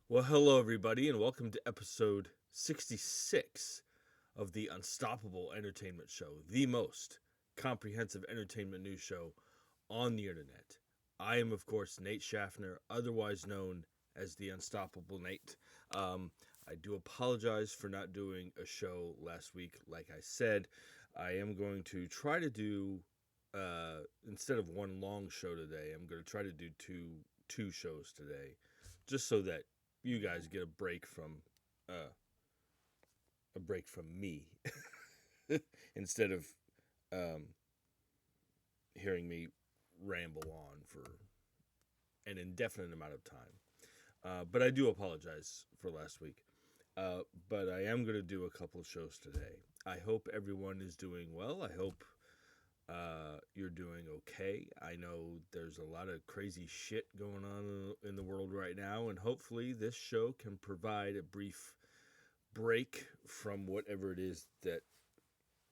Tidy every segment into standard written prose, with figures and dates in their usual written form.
Well, hello, everybody, and welcome to episode 66 of the Unstoppable Entertainment Show, the most comprehensive entertainment news show on the internet. I am, of course, Nate Schaffner, otherwise known as the Unstoppable Nate. I do apologize for not doing a show last week. Like I said, I am going to try to do, instead of one long show today, I'm going to try to do two shows today, just so that you guys get uh, a break from me instead of um, hearing me ramble on for an indefinite amount of time. But I do apologize for last week. But I am going to do a couple of shows today. I hope everyone is doing well. I hope you're doing okay. I know there's a lot of crazy shit going on in the world right now, and hopefully this show can provide a brief break from whatever it is that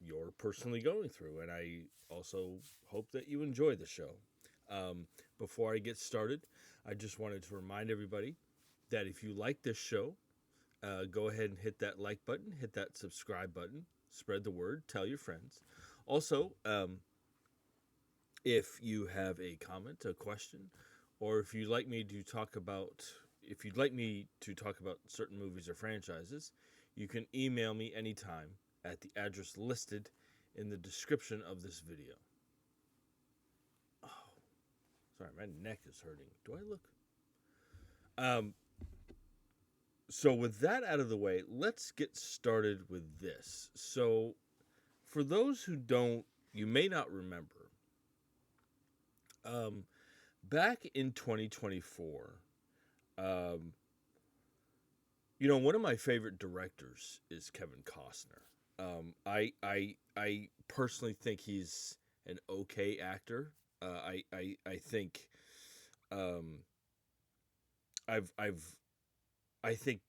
you're personally going through. And I also hope that you enjoy the show. Before I get started, I just wanted to remind everybody that if you like this show, go ahead and hit that like button, hit that subscribe button, spread the word, tell your friends. Also, if you have a comment, a question, or if you'd like me to talk about certain movies or franchises, you can email me anytime at the address listed in the description of this video. Oh, sorry, my neck is hurting. Do I look? Um, so with that out of the way, let's get started with this. So, for those who don't, you may not remember, um, back in 2024, um, one of my favorite directors is Kevin Costner. I personally think he's an okay actor. I think um, I've I think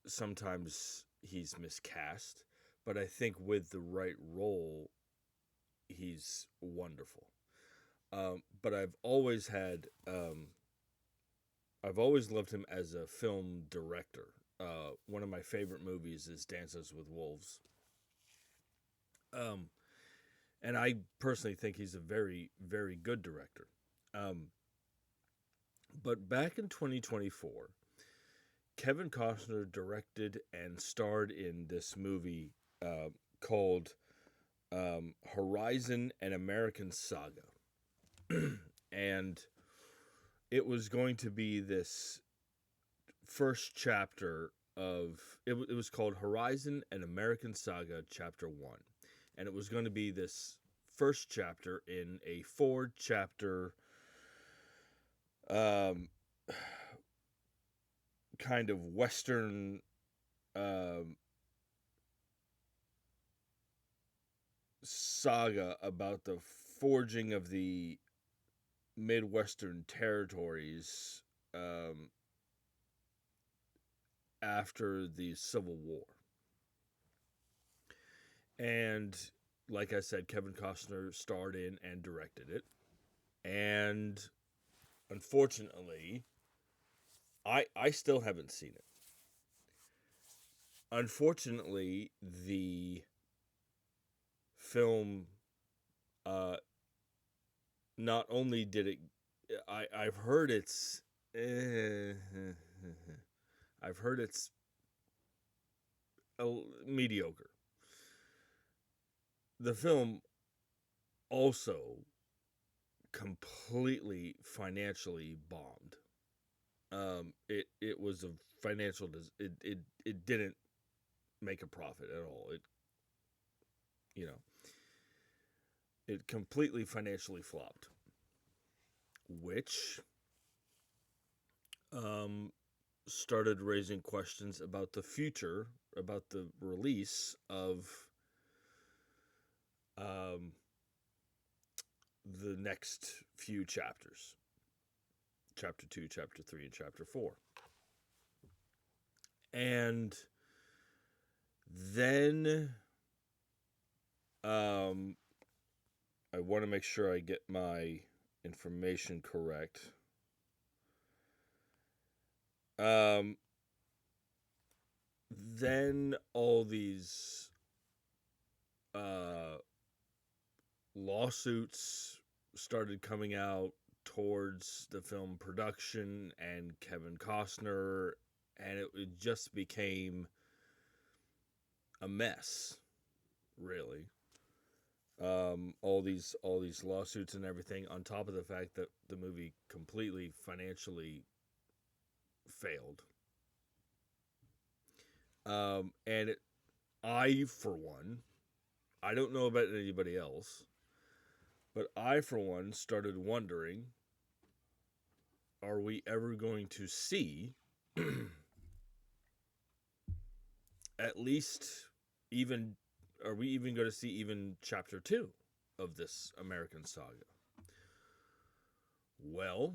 sometimes he's miscast, but I think with the right role, he's wonderful. But I've always loved him as a film director. One of my favorite movies is Dances with Wolves. Um, and I personally think he's a very, very good director. Um, but back in 2024, Kevin Costner directed and starred in this movie called Horizon: An American Saga. And it was going to be this first chapter it was called Horizon: An American Saga Chapter 1. And it was going to be this first chapter in a four chapter um, kind of Western um, saga about the forging of the Midwestern territories after the Civil War. And like I said, Kevin Costner starred in and directed it. And unfortunately, I still haven't seen it. Unfortunately, the film uh, not only did it, I've heard it's, I've heard it's mediocre. The film also completely financially bombed. It was a financial it didn't make a profit at all. You know it completely financially flopped, which um, started raising questions about the future, about the release of um, the next few chapters, chapter 2, chapter 3, and chapter 4. And then I want to make sure I get my information correct. Um, then all these uh, lawsuits started coming out towards the film production and Kevin Costner, and it just became a mess, really. All these lawsuits and everything, on top of the fact that the movie completely financially failed. And I, for one, I don't know about anybody else, but I, for one, started wondering: Are we ever going to see at least even? Are we even going to see even chapter 2 of this American saga? Well,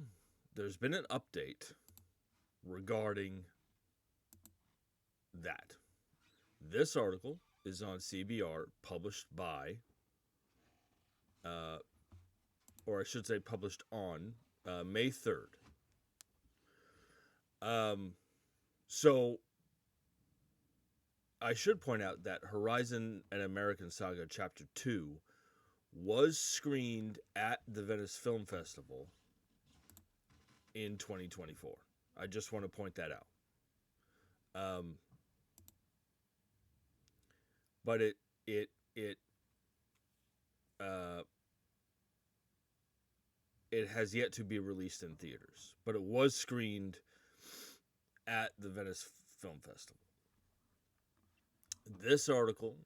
there's been an update regarding that. This article is on CBR, published by, uh, or I should say, published on May 3rd. So I should point out that Horizon and American Saga Chapter 2 was screened at the Venice Film Festival in 2024. I just want to point that out. But uh, it has yet to be released in theaters. But it was screened at the Venice Film Festival. This article,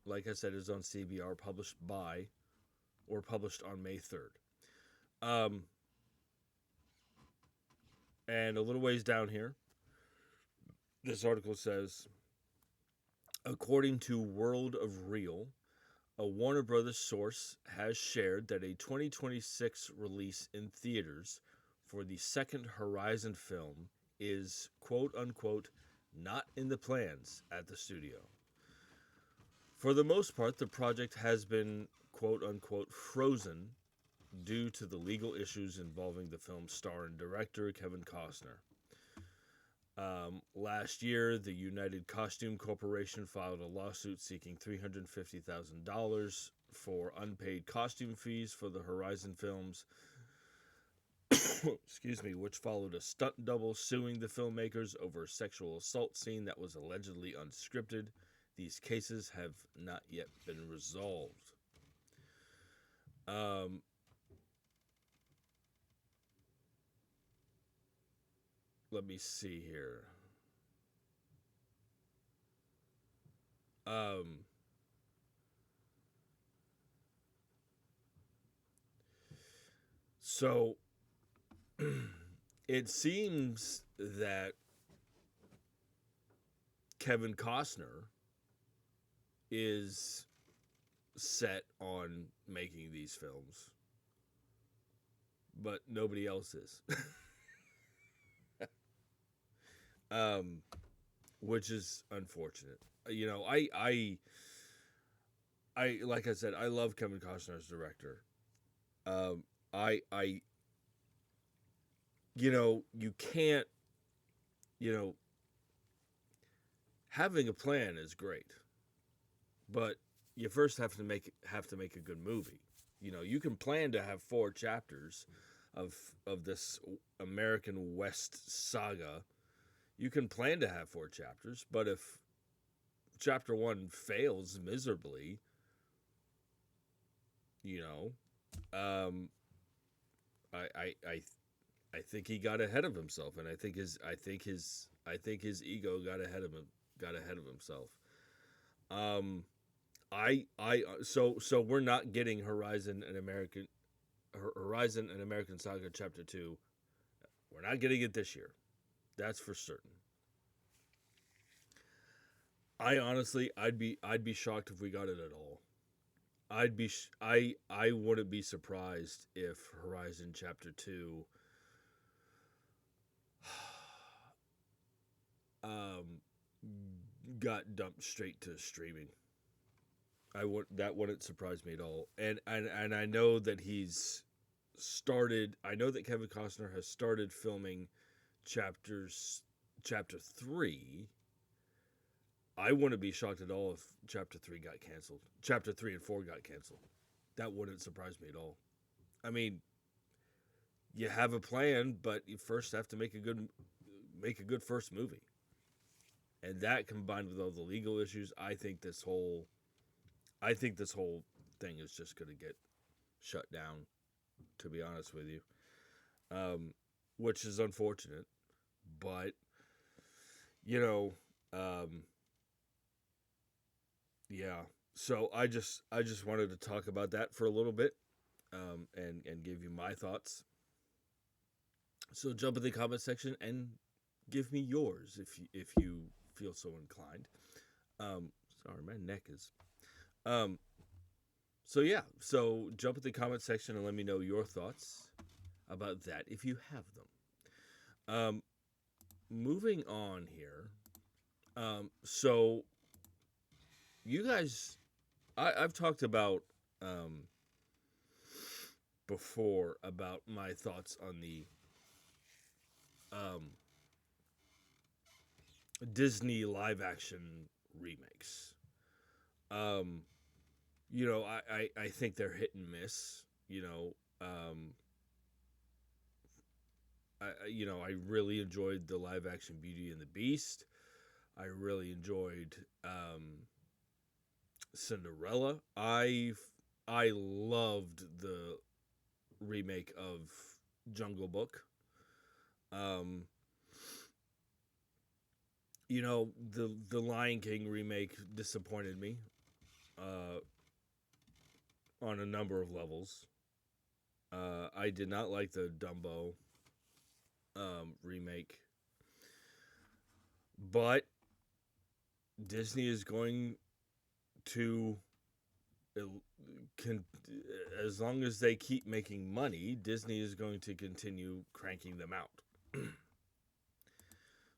like I said, is on CBR, published on May 3rd. And a little ways down here, this article says, according to World of Real, a Warner Brothers source has shared that a 2026 release in theaters for the second Horizon film is, quote unquote, not in the plans at the studio. For the most part, the project has been, quote unquote, frozen due to the legal issues involving the film's star and director, Kevin Costner. Last year, the United Costume Corporation filed a lawsuit seeking $350,000 for unpaid costume fees for the Horizon films, excuse me, which followed a stunt double suing the filmmakers over a sexual assault scene that was allegedly unscripted. These cases have not yet been resolved. Let me see here. So it seems that Kevin Costner is set on making these films, but nobody else is. Which is unfortunate. You know, I like I said, I love Kevin Costner as director. I you can't, having a plan is great, but you first have to make a good movie. You can plan to have 4 chapters of this American West saga. You can plan to have 4 chapters, but if chapter 1 fails miserably, I think he got ahead of himself, and I think his ego got ahead of himself. So we're not getting Horizon and American Saga Chapter 2. We're not getting it this year. That's for certain. I'd be shocked if we got it at all. I wouldn't be surprised if Horizon Chapter 2 got dumped straight to streaming. That wouldn't surprise me at all. And I know that I know that Kevin Costner has started filming chapters Chapter 3, I wouldn't be shocked at all if Chapter 3 got canceled. Chapter 3 and 4 got canceled. That wouldn't surprise me at all. I mean, you have a plan, but you first have to make a good first movie. And that combined with all the legal issues, I think this whole thing is just going to get shut down, to be honest with you. Which is unfortunate, but yeah. So I just wanted to talk about that for a little bit, and give you my thoughts. So jump in the comment section and give me yours if you feel so inclined. Sorry, my neck is. So yeah, so jump in the comment section and let me know your thoughts about that if you have them. Moving on here. So you guys, I've talked about before about my thoughts on the Disney live action remakes. I think they're hit and miss. I really enjoyed the live action Beauty and the Beast. I really enjoyed Cinderella. I loved the remake of Jungle Book. The Lion King remake disappointed me on a number of levels. I did not like the Dumbo remake, but Disney is going to, as long as they keep making money, Disney is going to continue cranking them out.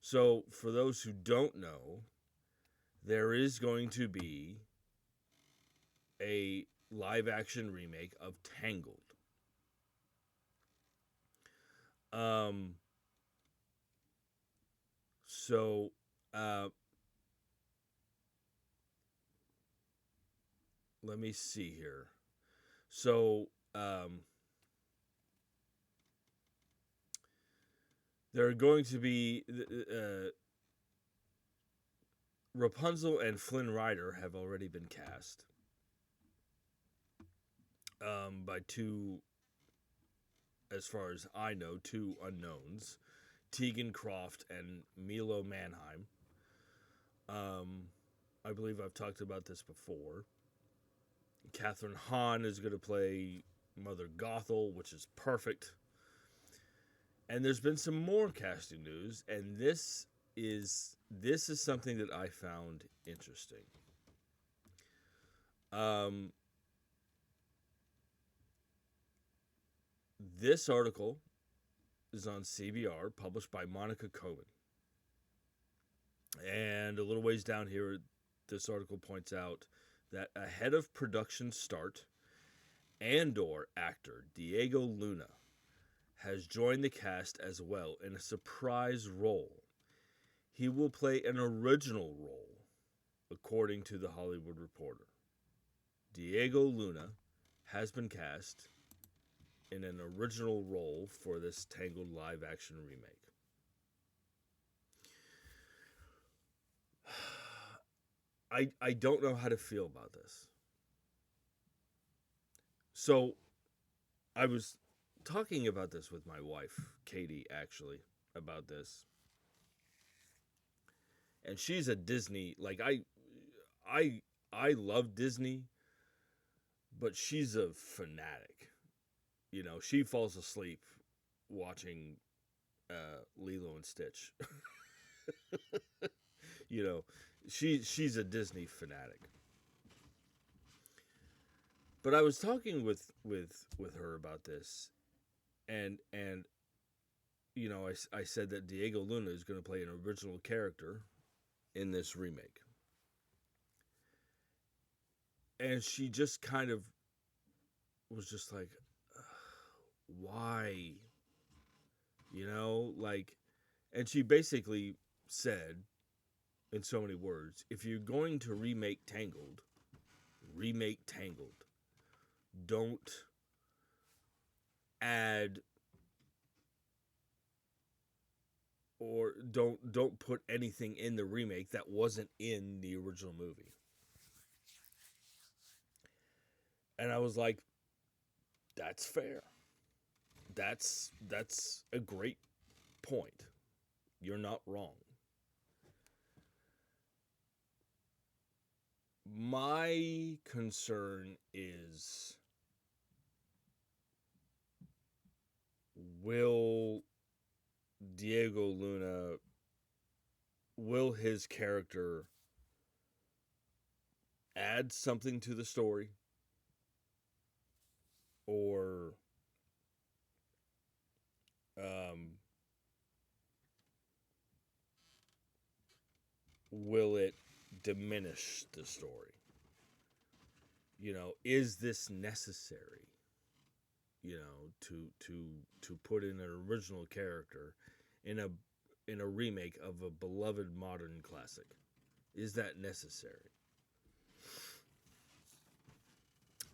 So, for those who don't know, there is going to be a live-action remake of Tangled. Let me see here. There are going to be Rapunzel and Flynn Rider have already been cast by two, as far as I know, two unknowns, Tegan Croft and Milo Manheim. I believe I've talked about this before. Catherine Hahn is going to play Mother Gothel, which is perfect. And there's been some more casting news, and this is something that I found interesting. This article is on CBR, published by Monica Cohen. And a little ways down here, this article points out that ahead of production start, Andor actor Diego Luna has joined the cast as well in a surprise role. He will play an original role, according to The Hollywood Reporter. Diego Luna has been cast in an original role for this Tangled live-action remake. I don't know how to feel about this. So, I was talking about this with my wife, Katie, actually, about this. And she's a Disney, like, I love Disney, but she's a fanatic. She falls asleep watching Lilo and Stitch. She's a Disney fanatic. But I was talking with her about this, and I said that Diego Luna is going to play an original character in this remake. And she just kind of was just like, why? And she basically said in so many words, if you're going to remake Tangled, remake Tangled. Don't add or don't put anything in the remake that wasn't in the original movie. And I was like, that's fair. That's a great point. You're not wrong. My concern is, will Diego Luna, will his character add something to the story? Or will it diminish the story? You know, is this necessary? You know, to put in an original character in a remake of a beloved modern classic. Is that necessary?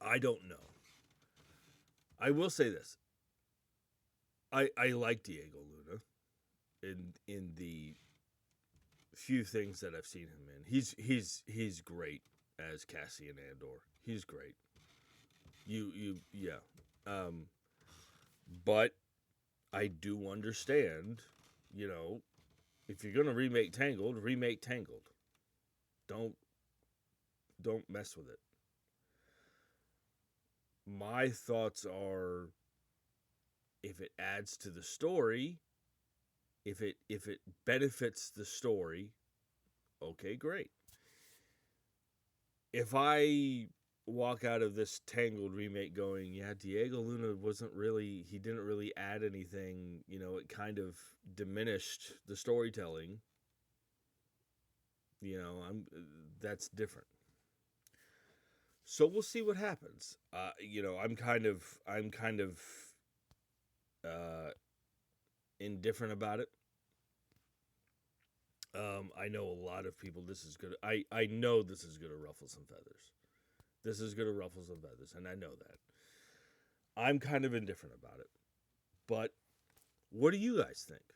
I don't know. I will say this. I like Diego Luna in the few things that I've seen him in. He's great as Cassian Andor. He's great. Yeah. But I do understand, you know, if you're gonna remake Tangled, remake Tangled. Don't mess with it. My thoughts are, if it adds to the story, if it benefits the story, okay, great. If I walk out of this Tangled remake going, yeah, Diego Luna he didn't really add anything, you know, it kind of diminished the storytelling, you know, that's different. So we'll see what happens. You know, I'm kind of indifferent about it. I know a lot of people. This is good. I know this is going to ruffle some feathers. This is going to ruffle some feathers, and I know that. I'm kind of indifferent about it. But what do you guys think?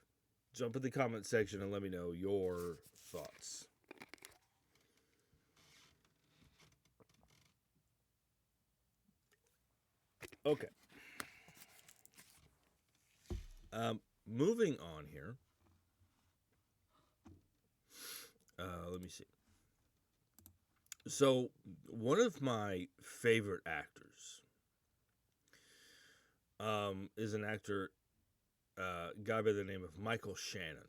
Jump in the comment section and let me know your thoughts. Okay. Moving on here. Let me see. So, one of my favorite actors is an actor, guy by the name of Michael Shannon.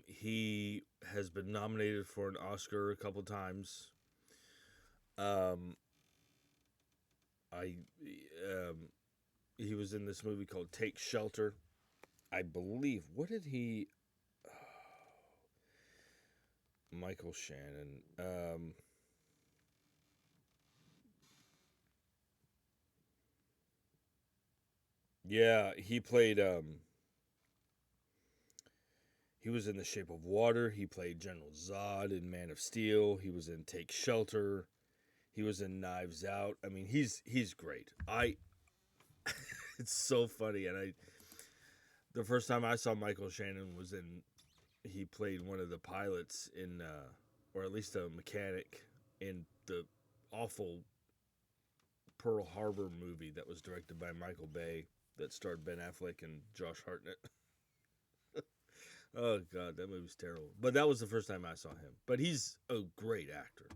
He has been nominated for an Oscar a couple times. He was in this movie called Take Shelter. I believe. What did he? Michael Shannon. Yeah, he played. He was in The Shape of Water. He played General Zod in Man of Steel. He was in Take Shelter. He was in Knives Out. I mean, he's great. It's so funny, and the first time I saw Michael Shannon was he played one of the pilots in, or at least a mechanic in the awful Pearl Harbor movie that was directed by Michael Bay that starred Ben Affleck and Josh Hartnett. Oh God, that movie's terrible. But that was the first time I saw him. But he's a great actor.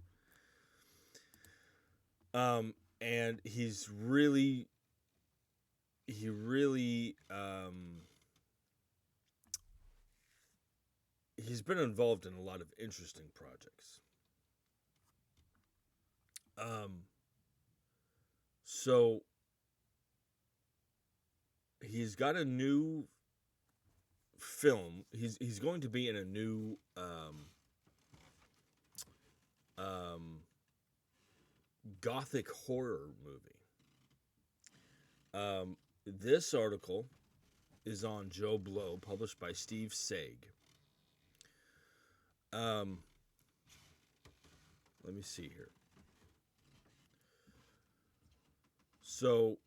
And he's really he's been involved in a lot of interesting projects. So he's got a new film. He's going to be in a new gothic horror movie. This article is on Joe Blow, published by Steve Saig. Let me see here. So,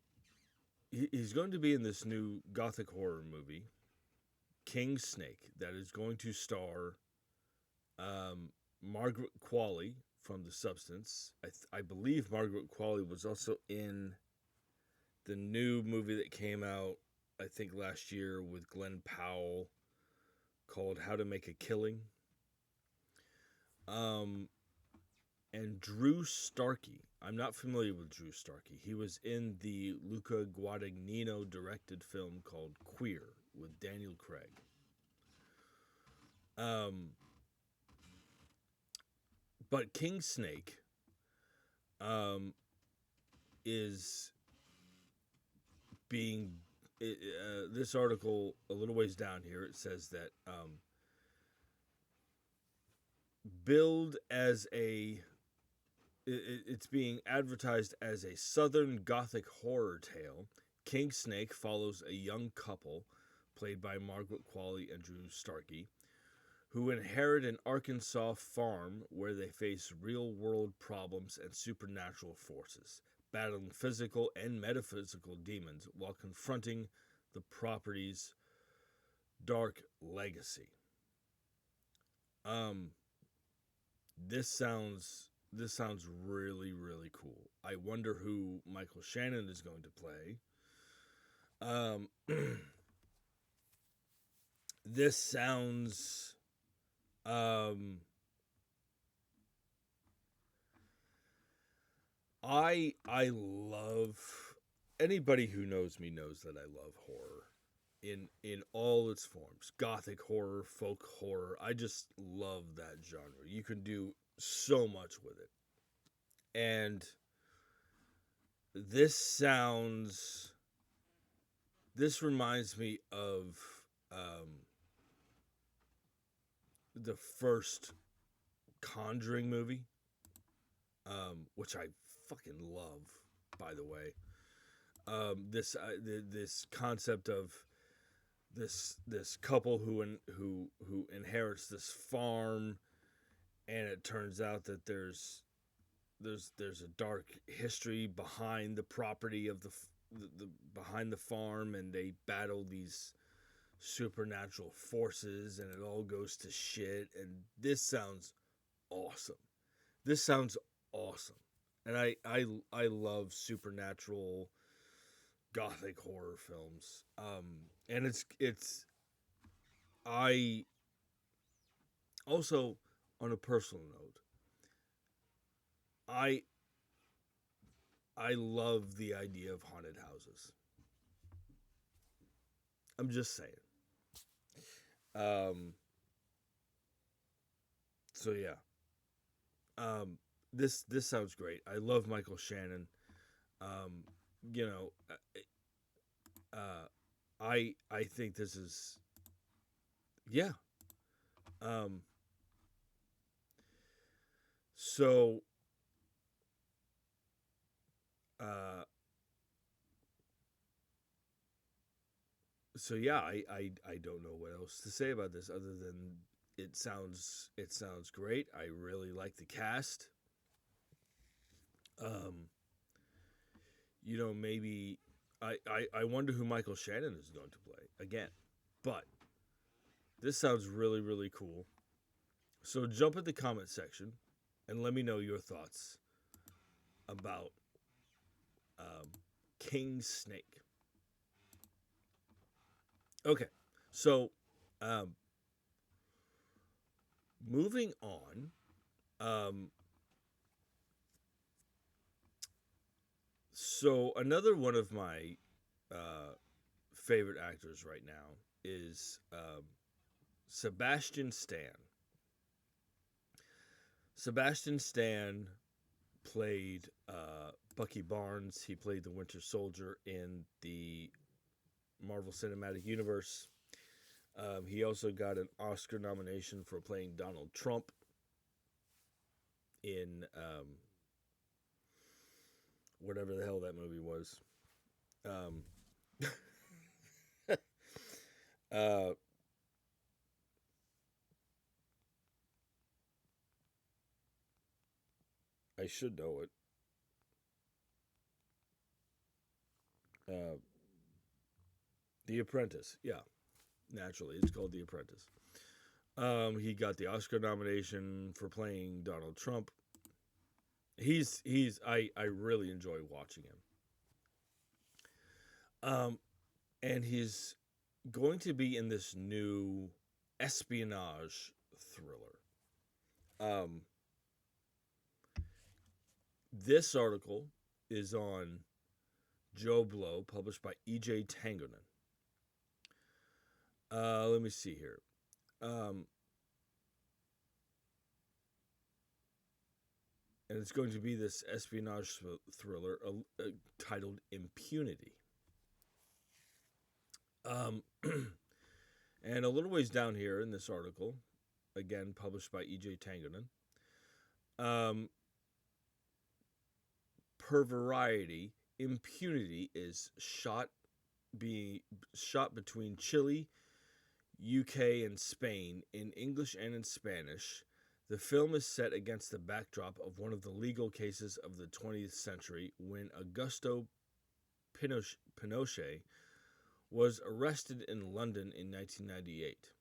he's going to be in this new gothic horror movie, King Snake, that is going to star Margaret Qualley from The Substance. I believe Margaret Qualley was also in the new movie that came out, I think, last year with Glenn Powell called How to Make a Killing. And Drew Starkey. I'm not familiar with Drew Starkey. He was in the Luca Guadagnino directed film called Queer with Daniel Craig. But King Snake is being... this article, a little ways down here, it says that billed as a... It's being advertised as a Southern Gothic horror tale. King Snake follows a young couple, played by Margaret Qualley and Drew Starkey, who inherit an Arkansas farm where they face real-world problems and supernatural forces, battling physical and metaphysical demons while confronting the property's dark legacy. This sounds really, really cool. I wonder who Michael Shannon is going to play. This sounds... I love... Anybody who knows me knows that I love horror in all its forms. Gothic horror, folk horror. I just love that genre. You can do so much with it. And this reminds me of the first Conjuring movie, which I fucking love, by the way. This concept of this couple who inherits this farm, and it turns out that there's a dark history behind the property of the behind the farm, and they battle these supernatural forces, and it all goes to shit. And this sounds awesome. And I love supernatural gothic horror films. And it's I also, on a personal note, I love the idea of haunted houses. I'm just saying. So yeah. This sounds great. I love Michael Shannon. I think this is, yeah. So yeah, I don't know what else to say about this other than it sounds great. I really like the cast. Maybe I wonder who Michael Shannon is going to play again. But this sounds really, really cool. So jump in the comment section and let me know your thoughts about King Snake. Okay, so moving on. So another one of my favorite actors right now is Sebastian Stan. Sebastian Stan played Bucky Barnes. He played the Winter Soldier in the Marvel Cinematic Universe. He also got an Oscar nomination for playing Donald Trump in whatever the hell that movie was. Uh, I should know it. Uh, The Apprentice. Yeah, naturally, it's called The Apprentice. He got the Oscar nomination for playing Donald Trump. I really enjoy watching him. And he's going to be in this new espionage thriller. Um, this article is on Joe Blow, published by E.J. Tangonen. Let me see here. Um, and it's going to be this espionage thriller titled Impunity. And a little ways down here in this article, again published by E.J. Tangonen, per Variety, Impunity is being shot between Chile, UK, and Spain in English and in Spanish. The film is set against the backdrop of one of the legal cases of the 20th century when Augusto Pinochet was arrested in London in 1998.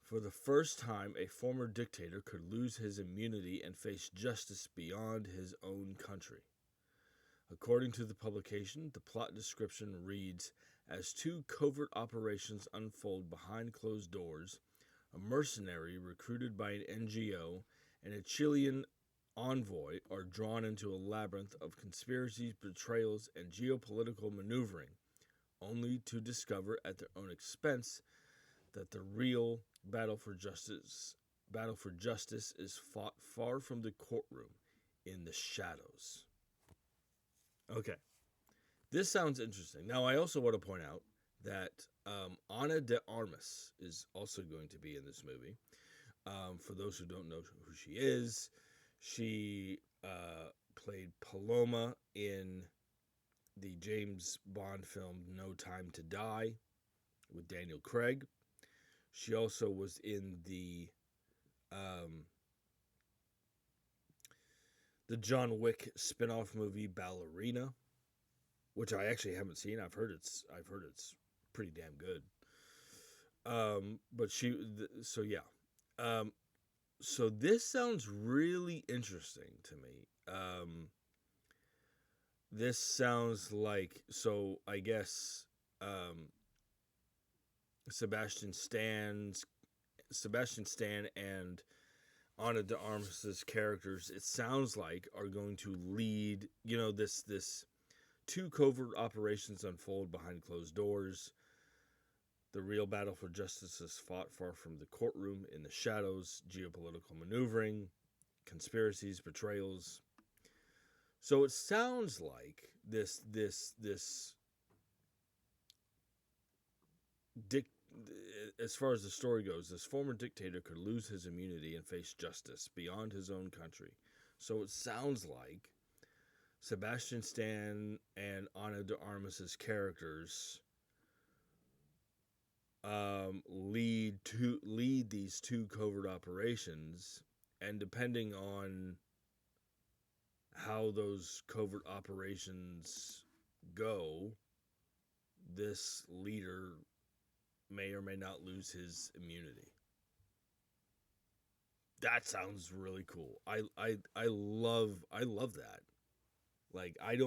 For the first time, a former dictator could lose his immunity and face justice beyond his own country. According to the publication, the plot description reads, as two covert operations unfold behind closed doors, a mercenary recruited by an NGO and a Chilean envoy are drawn into a labyrinth of conspiracies, betrayals, and geopolitical maneuvering, only to discover at their own expense that the real battle for justice is fought far from the courtroom, in the shadows. Okay, this sounds interesting. Now, I also want to point out that Ana de Armas is also going to be in this movie. For those who don't know who she is, she played Paloma in the James Bond film No Time to Die with Daniel Craig. She also was in the John Wick spin-off movie Ballerina, which I actually haven't seen. I've heard it's pretty damn good. But so yeah. So this sounds really interesting to me. This sounds like, so I guess Sebastian Stan and Ana de Armas' characters, it sounds like, are going to lead, this two covert operations unfold behind closed doors. The real battle for justice is fought far from the courtroom, in the shadows, geopolitical maneuvering, conspiracies, betrayals. So it sounds like this as far as the story goes, this former dictator could lose his immunity and face justice beyond his own country. So it sounds like Sebastian Stan and Ana de Armas' characters lead these two covert operations, and depending on how those covert operations go, this leader may or may not lose his immunity. That sounds really cool. I love that. Like, I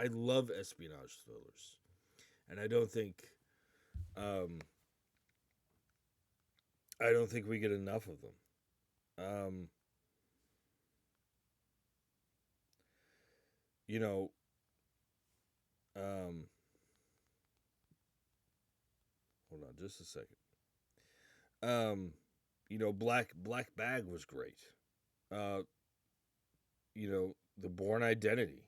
love espionage thrillers, and I don't think we get enough of them. You know, hold on just a second. Black Bag was great. The Bourne Identity.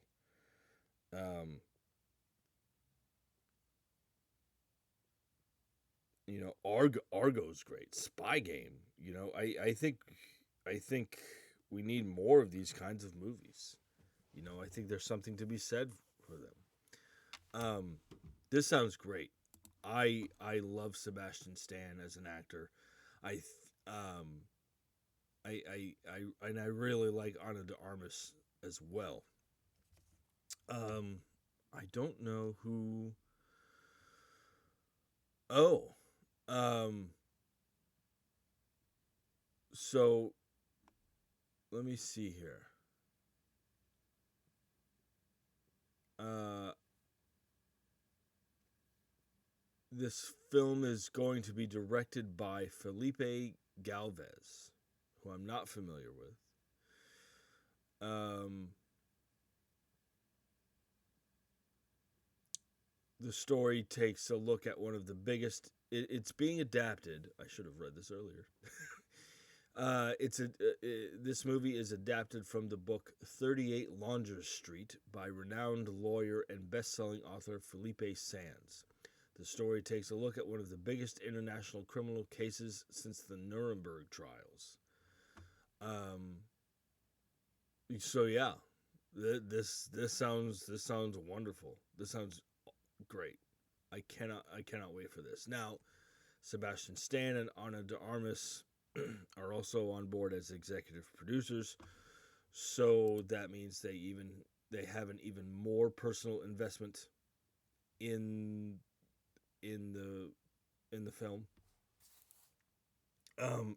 Argo's great. Spy Game. I think we need more of these kinds of movies. I think there's something to be said for them. This sounds great. I love Sebastian Stan as an actor. I th- I really like Ana de Armas as well. I don't know who. Oh, um, so let me see here. Uh, this film is going to be directed by Felipe Galvez, who I'm not familiar with. Um, the story takes a look at one of the biggest. It's being adapted. I should have read this earlier. This movie is adapted from the book 38 Launders Street by renowned lawyer and best-selling author Felipe Sands. The story takes a look at one of the biggest international criminal cases since the Nuremberg trials. Um, so yeah, this sounds wonderful. This sounds great. I cannot wait for this. Now, Sebastian Stan and Ana de Armas are also on board as executive producers, so that means they have an even more personal investment in the film. Um,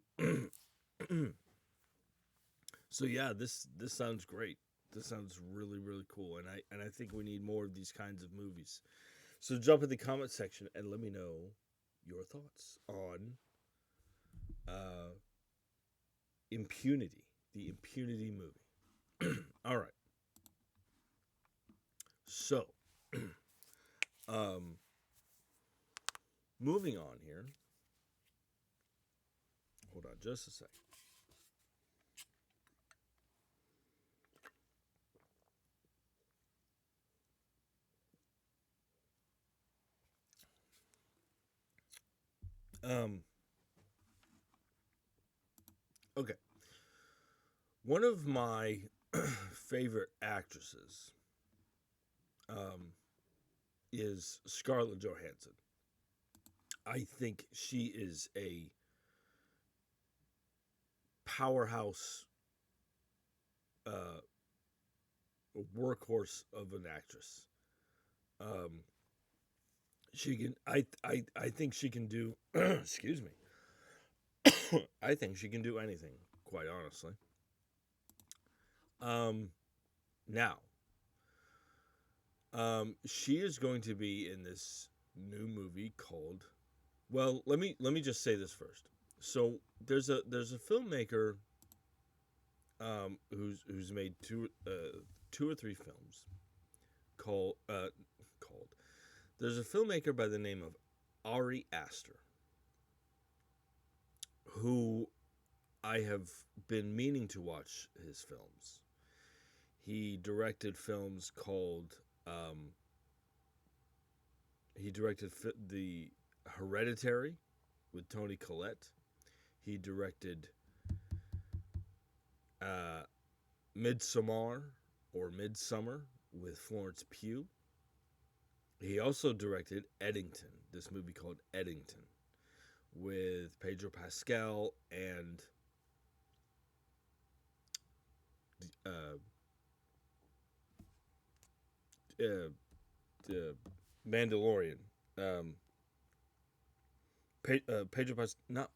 so yeah, this sounds great. This sounds really cool, and I think we need more of these kinds of movies. So jump in the comment section and let me know your thoughts on uh, Impunity, the Impunity movie. All right. So, um, moving on here. Hold on just a second. Um, okay. One of my favorite actresses um, is Scarlett Johansson. I think she is a powerhouse uh, workhorse of an actress. Um, she can. I think she can do. Excuse me. I think she can do anything. Quite honestly. Um, now, she is going to be in this new movie called. Well, let me just say this first. So there's a filmmaker who's made two or three films called. There's a filmmaker by the name of Ari Aster who I have been meaning to watch his films. He directed films called he directed the Hereditary with Toni Collette. He directed uh, Midsommar or Midsummer with Florence Pugh. He also directed Eddington, this movie called Eddington, with Pedro Pascal and uh, the Mandalorian. Um, Pedro not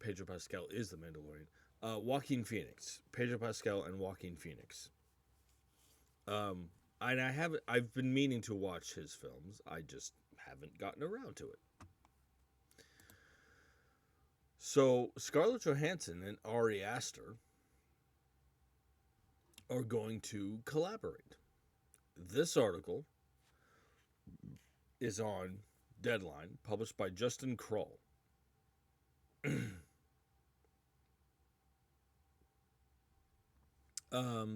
Pedro Pascal is the Mandalorian. Joaquin Phoenix, Pedro Pascal, and Joaquin Phoenix. Um, and I've been meaning to watch his films. I just haven't gotten around to it. So Scarlett Johansson and Ari Aster are going to collaborate. This article is on Deadline, published by Justin Kroll.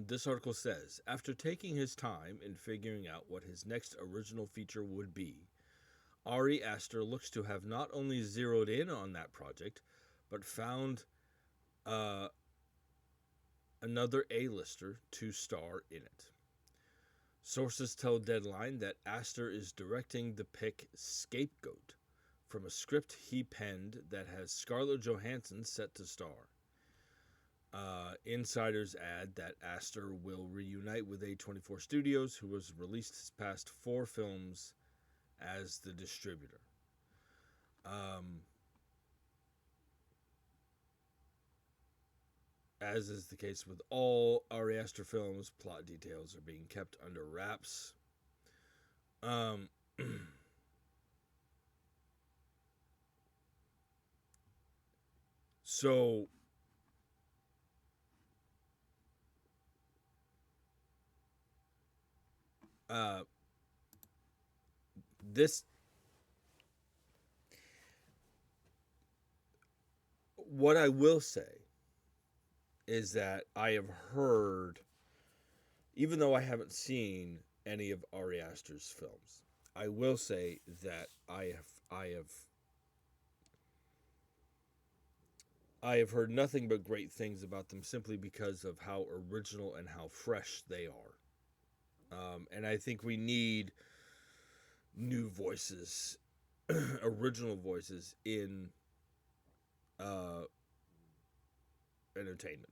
This article says, after taking his time in figuring out what his next original feature would be, Ari Aster looks to have not only zeroed in on that project, but found another A-lister to star in it. Sources tell Deadline that Astor is directing the pick Scapegoat from a script he penned that has Scarlett Johansson set to star. Insiders add that Astor will reunite with A24 Studios, who has released his past 4 films as the distributor. As is the case with all Ari Aster films, plot details are being kept under wraps. So this what I will say is that I have heard, even though I haven't seen any of Ari Aster's films, I will say that I have heard nothing but great things about them simply because of how original and how fresh they are. And I think we need new voices, original voices in entertainment.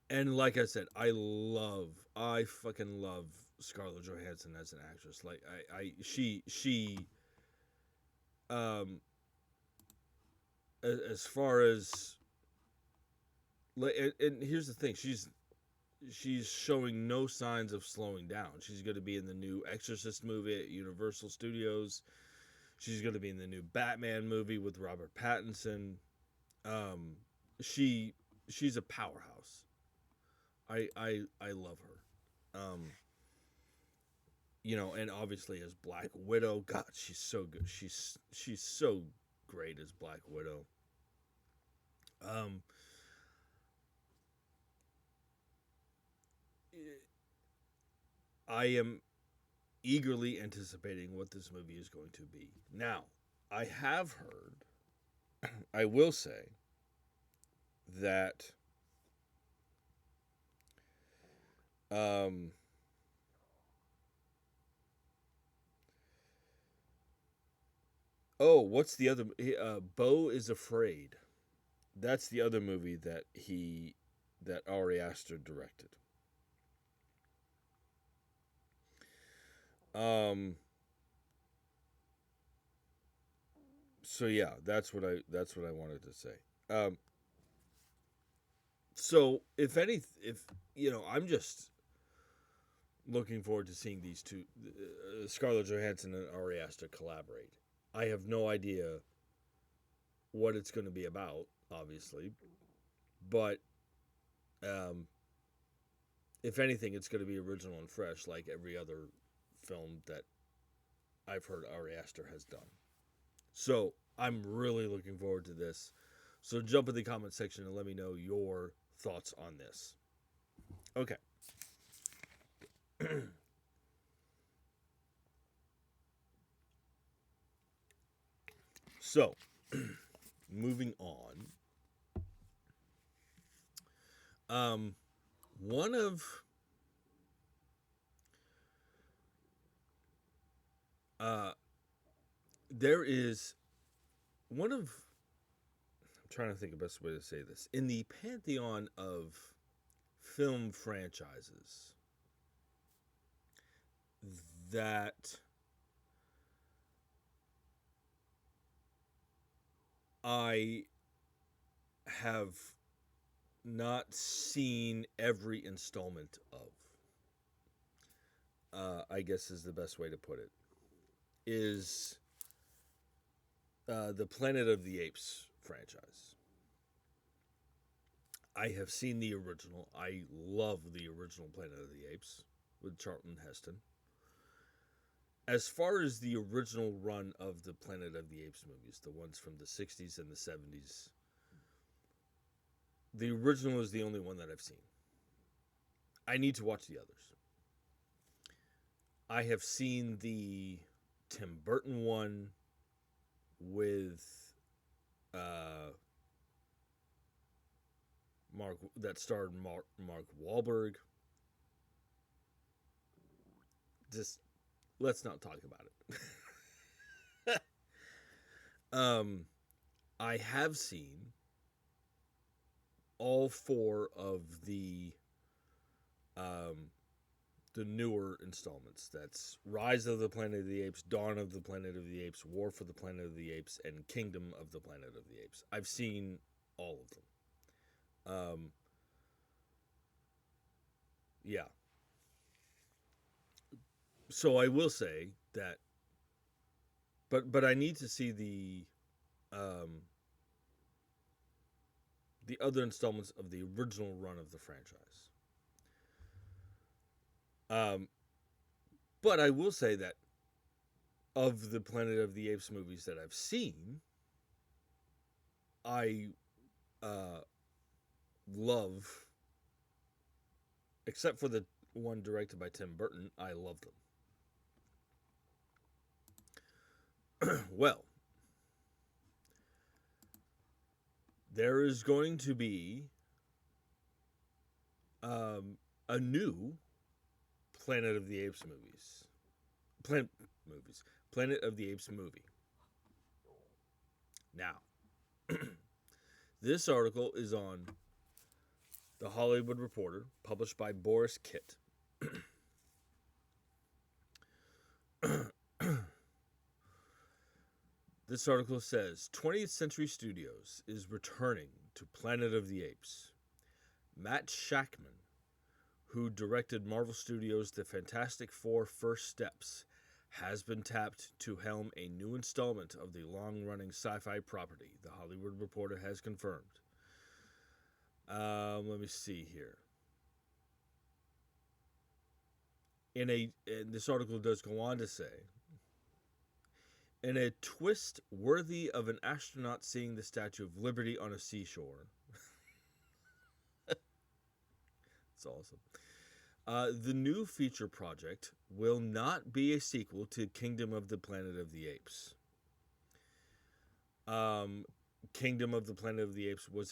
And like I said, I fucking love Scarlett Johansson as an actress. Like she as far as, and here's the thing, she's showing no signs of slowing down. She's going to be in the new Exorcist movie at Universal Studios. She's going to be in the new Batman movie with Robert Pattinson. She's a powerhouse. I love her. And obviously as Black Widow, God, she's so good. She's so great as Black Widow. I am eagerly anticipating what this movie is going to be. Now, I have heard, I will say, that what's the other? Beau is Afraid. That's the other movie that Ari Aster directed. So yeah, that's what I wanted to say. So if I'm just looking forward to seeing these two, Scarlett Johansson and Ari Aster, collaborate. I have no idea what it's going to be about, obviously, but if anything, it's going to be original and fresh, like every other film that I've heard Ari Aster has done. So I'm really looking forward to this. So jump in the comment section and let me know your thoughts on this. Okay. So, moving on. One of there is one of, I'm trying to think of the best way to say this. In the pantheon of film franchises that I have not seen every installment of, I guess is the best way to put it, is the Planet of the Apes franchise. I have seen the original. I love the original Planet of the Apes with Charlton Heston. As far as the original run of the Planet of the Apes movies, the ones from the 60s and the 70s, the original is the only one that I've seen. I need to watch the others. I have seen the Tim Burton one with that starred Mark Wahlberg. just let's not talk about it. I have seen all 4 of the newer installments. That's Rise of the Planet of the Apes, Dawn of the Planet of the Apes, War for the Planet of the Apes, and Kingdom of the Planet of the Apes. I've seen all of them. Yeah. So I will say that, but I need to see the other installments of the original run of the franchise. But I will say that of the Planet of the Apes movies that I've seen, I love, except for the one directed by Tim Burton, I love them. Well, there is going to be a new Planet of the Apes movies. Planet of the Apes movie. Now, this article is on The Hollywood Reporter, published by Boris Kitt. This article says 20th Century Studios is returning to Planet of the Apes. Matt Shakman, who directed Marvel Studios' The Fantastic Four First Steps, has been tapped to helm a new installment of the long-running sci-fi property, The Hollywood Reporter has confirmed. Let me see here. And this article does go on to say, in a twist worthy of an astronaut seeing the Statue of Liberty on a seashore. It's awesome. The new feature project will not be a sequel to Kingdom of the Planet of the Apes. Kingdom of the Planet of the Apes was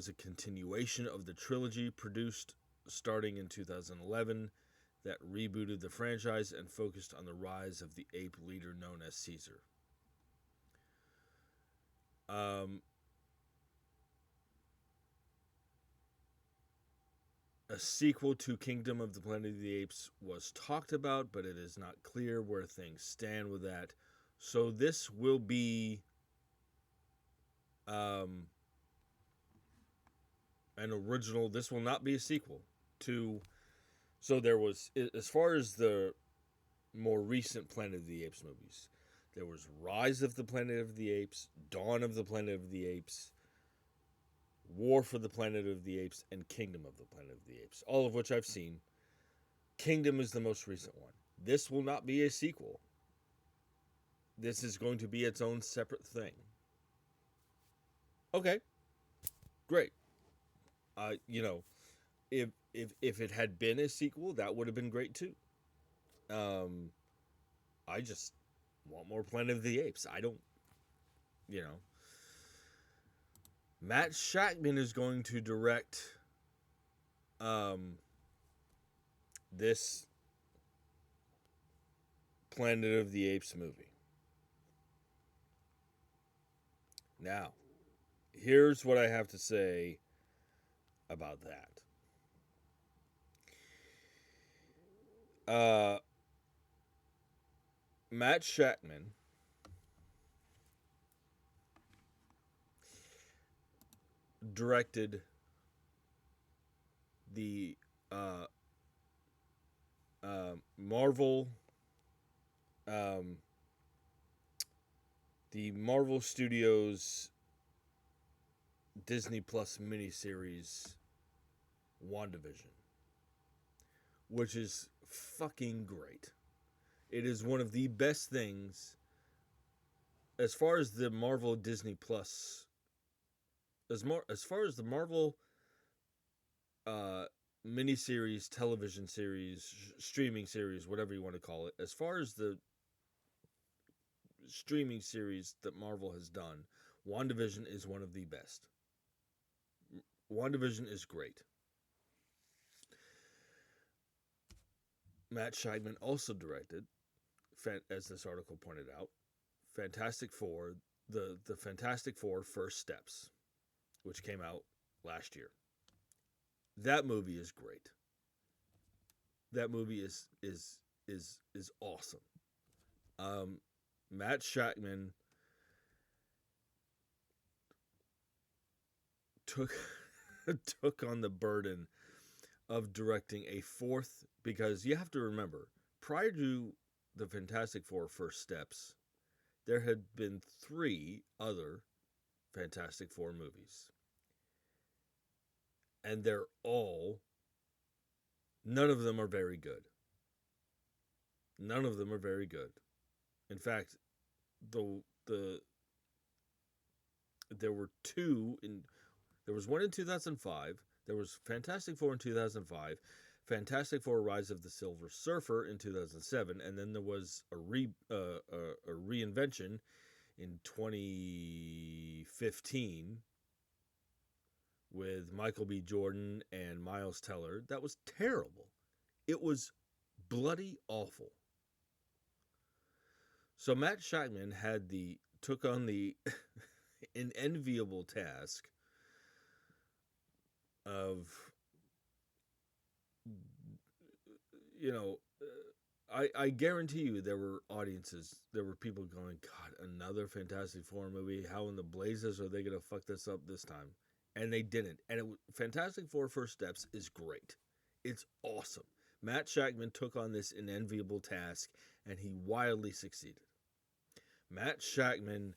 a continuation of the trilogy produced starting in 2011 that rebooted the franchise and focused on the rise of the ape leader known as Caesar. A sequel to Kingdom of the Planet of the Apes was talked about, but it is not clear where things stand with that. So this will be an original. This will not be a sequel to. So there was, as far as the more recent Planet of the Apes movies, there was Rise of the Planet of the Apes, Dawn of the Planet of the Apes, War for the Planet of the Apes, and Kingdom of the Planet of the Apes, all of which I've seen. Kingdom is the most recent one. This will not be a sequel. This is going to be its own separate thing. Okay, great. If it had been a sequel, that would have been great too. I just want more Planet of the Apes. I don't, Matt Shakman is going to direct this Planet of the Apes movie. Now, here's what I have to say about that. Matt Shakman directed the Marvel Studios Disney Plus miniseries WandaVision, which is fucking great. It is one of the best things as far as the Marvel Disney Plus, as far as the Marvel miniseries, television series, streaming series, whatever you want to call it, as far as the streaming series that Marvel has done, WandaVision is one of the best. WandaVision is great. Matt Scheidman also directed, as this article pointed out, Fantastic Four, the Fantastic Four First Steps, which came out last year. That movie is great. That movie is awesome. Matt Scheidman took took on the burden of directing a fourth, because you have to remember, prior to the Fantastic Four First Steps, there had been 3 other Fantastic Four movies. And none of them are very good. None of them are very good. In fact, there were 2 in there was one in 2005. There was Fantastic Four in 2005, Fantastic Four: Rise of the Silver Surfer in 2007, and then there was a reinvention in 2015 with Michael B. Jordan and Miles Teller. That was terrible. It was bloody awful. So Matt Scheidman took on the unenviable task of, I guarantee you there were people going, God, another Fantastic Four movie. How in the blazes are they going to fuck this up this time? And they didn't. And Fantastic Four First Steps is great. It's awesome. Matt Scheidman took on this unenviable task, and he wildly succeeded. Matt Scheidman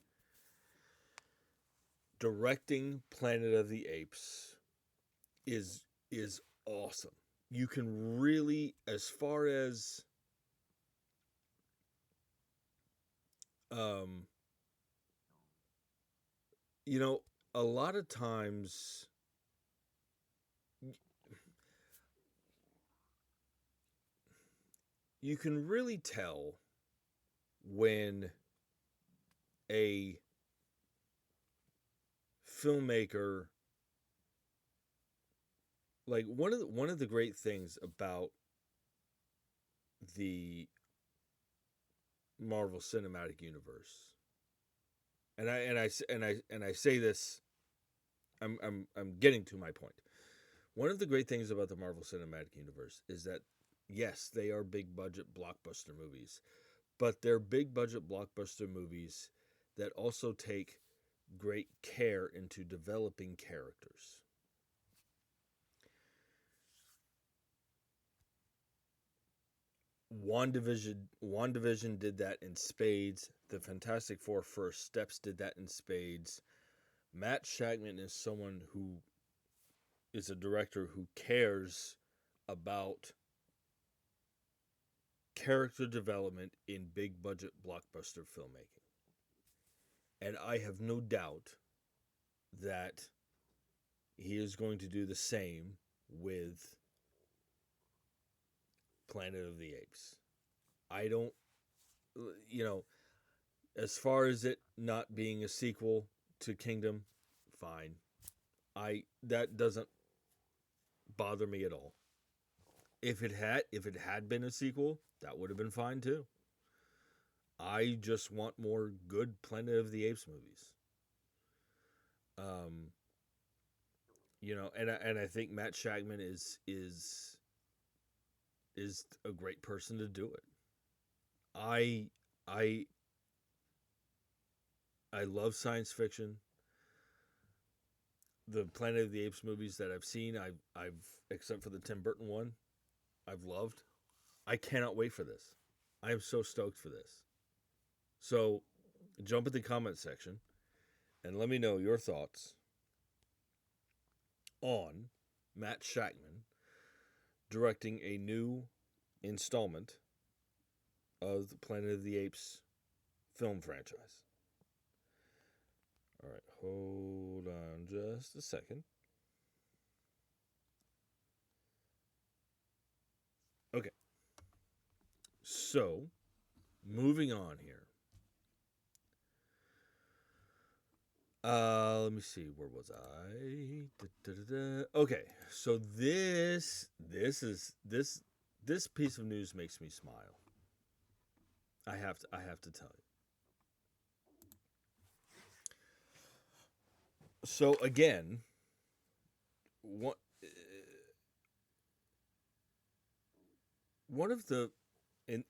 directing Planet of the Apes is awesome. You can really, as far as a lot of times you can really tell when a filmmaker, like one of the great things about the Marvel Cinematic Universe, and I say this, I'm getting to my point. One of the great things about the Marvel Cinematic Universe is that, yes, they are big budget blockbuster movies, but they're big budget blockbuster movies that also take great care into developing characters. WandaVision did that in spades. The Fantastic Four First Steps did that in spades. Matt Scheidman is someone who is a director who cares about character development in big budget blockbuster filmmaking. And I have no doubt that he is going to do the same with Planet of the Apes. I don't, as far as it not being a sequel to Kingdom, fine. That doesn't bother me at all. If it had been a sequel, that would have been fine too. I just want more good Planet of the Apes movies. And I think Matt Scheidman is a great person to do it. I love science fiction. The Planet of the Apes movies that I've seen, I've except for the Tim Burton one, I've loved. I cannot wait for this. I am so stoked for this. So, jump in the comment section and let me know your thoughts on Matt Scheidman directing a new installment of the Planet of the Apes film franchise. All right, hold on just a second. Okay. So, moving on here. Let me see. Where was I? Okay, so this this piece of news makes me smile. I have to tell you. So again, one of the in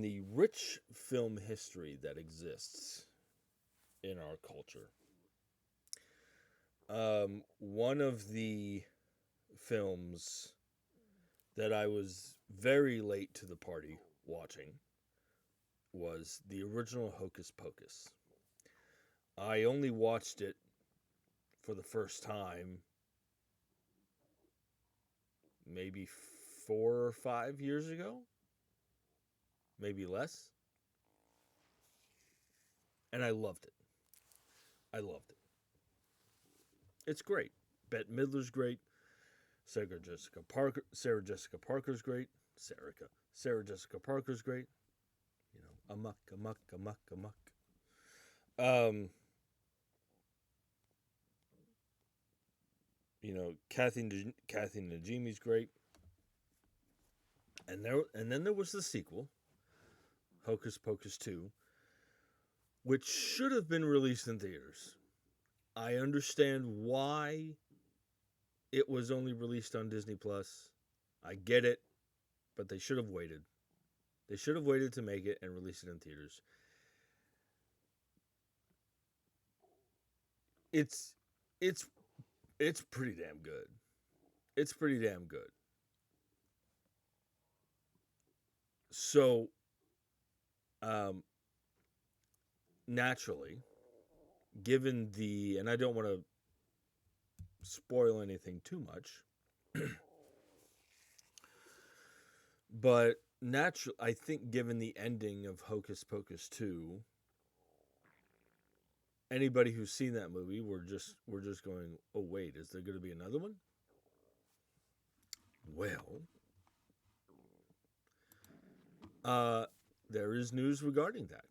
the rich film history that exists in our culture, one of the films that I was very late to the party watching was the original Hocus Pocus. I only watched it for the first time maybe 4 or 5 years ago, maybe less. And I loved it. I loved it. It's great. Bette Midler's great. Sarah Jessica Parker's great. Sarah Jessica Parker's great. You know, amok. You know, Kathy Najimy's great. And then there was the sequel, Hocus Pocus 2, which should have been released in theaters. I understand why it was only released on Disney Plus. I get it, but they should have waited. They should have waited to make it and release it in theaters. It's pretty damn good. It's pretty damn good. So, naturally, given and I don't want to spoil anything too much, but I think given the ending of Hocus Pocus 2, anybody who's seen that movie, we're just going, oh wait, is there going to be another one? Well, there is news regarding that.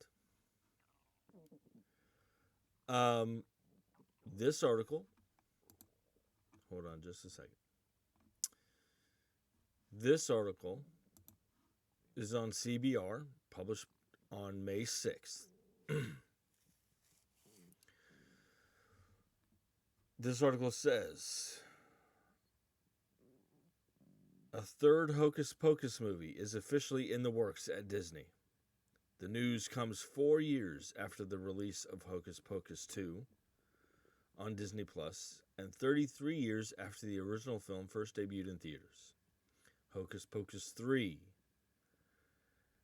This article, hold on just a second. This article is on CBR, published on May 6th. This article says, a third Hocus Pocus movie is officially in the works at Disney. The news comes 4 years after the release of Hocus Pocus 2 on Disney Plus, and 33 years after the original film first debuted in theaters. Hocus Pocus 3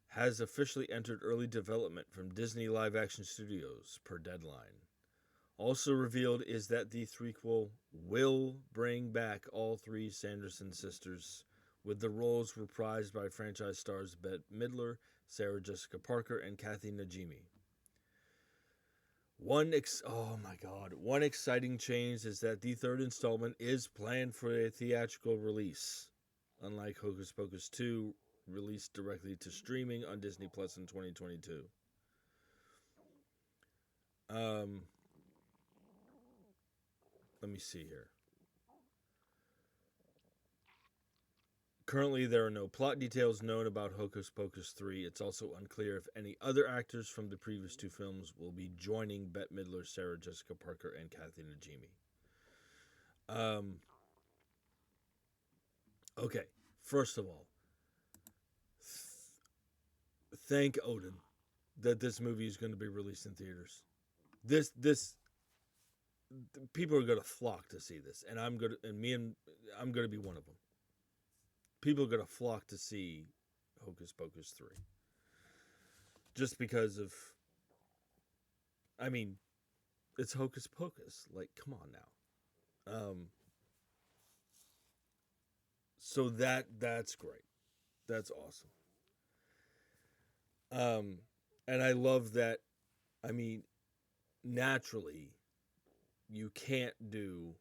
has officially entered early development from Disney Live Action Studios, per Deadline. Also revealed is that the threequel will bring back all three Sanderson sisters, with the roles reprised by franchise stars Bette Midler, Sarah Jessica Parker, and Kathy Najimy. One exciting change is that the third installment is planned for a theatrical release, unlike Hocus Pocus 2, released directly to streaming on Disney Plus in 2022. Let me see here. Currently, there are no plot details known about Hocus Pocus 3. It's also unclear if any other actors from the previous two films will be joining Bette Midler, Sarah Jessica Parker, and Kathy Najimy. Okay, first of all, thank Odin that this movie is going to be released in theaters. People are going to flock to see this, and I'm going to be one of them. People are going to flock to see Hocus Pocus 3. Just because of, I mean, it's Hocus Pocus. Like, come on now. So that's great. That's awesome. And I love that. I mean, naturally, you can't do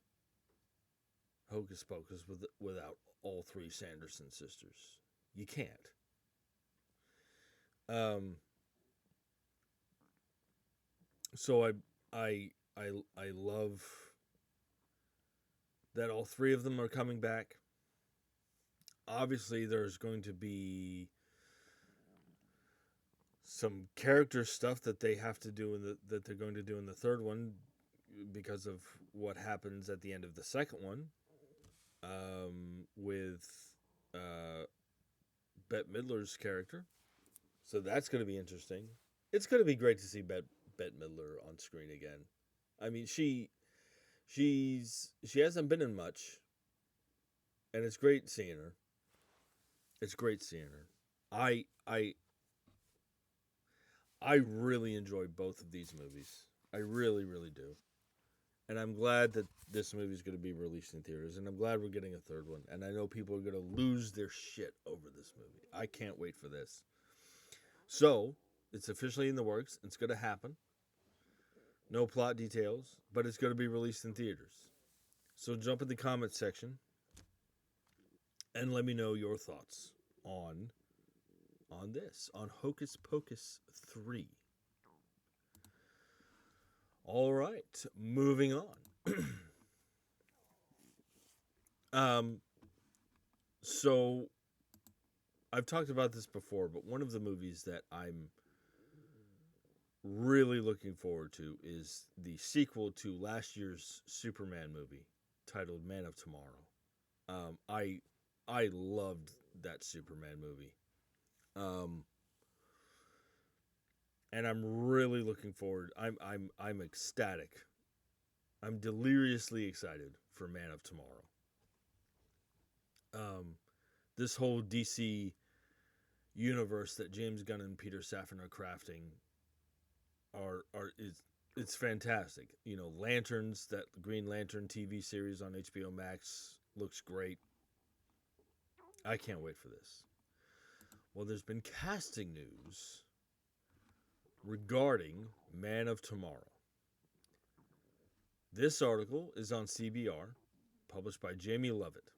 Hocus Pocus without all three Sanderson sisters. You can't. So I love that all three of them are coming back. Obviously, there's going to be some character stuff that they have to do that they're going to do in the third one because of what happens at the end of the second one, with Bette Midler's character. So that's going to be interesting. It's going to be great to see Bette Midler on screen again. I mean, she hasn't been in much, and it's great seeing her. It's great seeing her. I really enjoyed both of these movies. I really, really do. And I'm glad that this movie is going to be released in theaters, and I'm glad we're getting a third one. And I know people are going to lose their shit over this movie. I can't wait for this. So, it's officially in the works. It's going to happen. No plot details, but it's going to be released in theaters. So jump in the comments section and let me know your thoughts on this, on Hocus Pocus 3. All right, moving on. So I've talked about this before, but one of the movies that I'm really looking forward to is the sequel to last year's Superman movie titled Man of Tomorrow. I loved that Superman movie. And I'm really looking forward. I'm ecstatic. I'm deliriously excited for Man of Tomorrow. This whole DC universe that James Gunn and Peter Safran are crafting it's fantastic. You know, Lanterns, that Green Lantern TV series on HBO Max looks great. I can't wait for this. Well, there's been casting news regarding Man of Tomorrow. This article is on CBR, published by Jamie Lovett.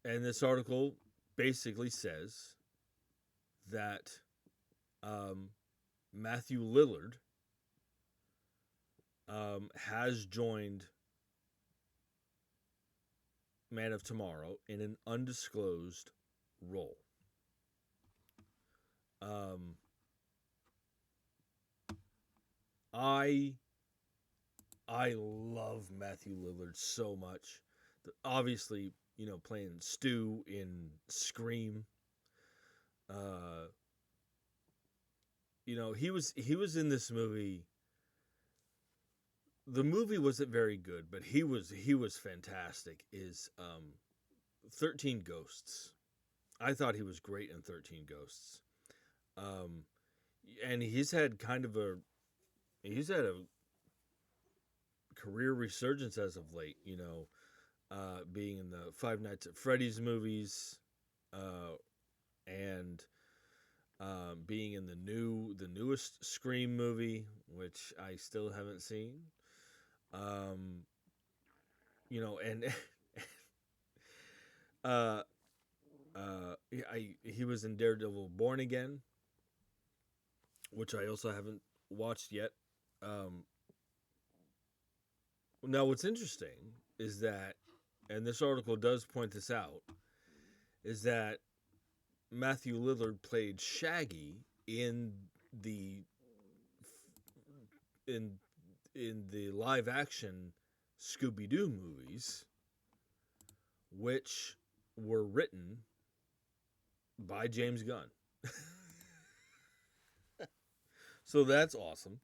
And this article basically says that Matthew Lillard has joined Man of Tomorrow in an undisclosed role. I love Matthew Lillard so much. Obviously, you know, playing Stu in Scream. You know, he was in this movie. The movie wasn't very good, but he was fantastic. Is 13 Ghosts. I thought he was great in 13 Ghosts. And he's had a career resurgence as of late, you know, being in the Five Nights at Freddy's movies, and being in the newest Scream movie, which I still haven't seen. You know, and he was in Daredevil Born Again, which I also haven't watched yet. Now, what's interesting is that, and this article does point this out, is that Matthew Lillard played Shaggy in the live action Scooby-Doo movies, which were written by James Gunn. So that's awesome.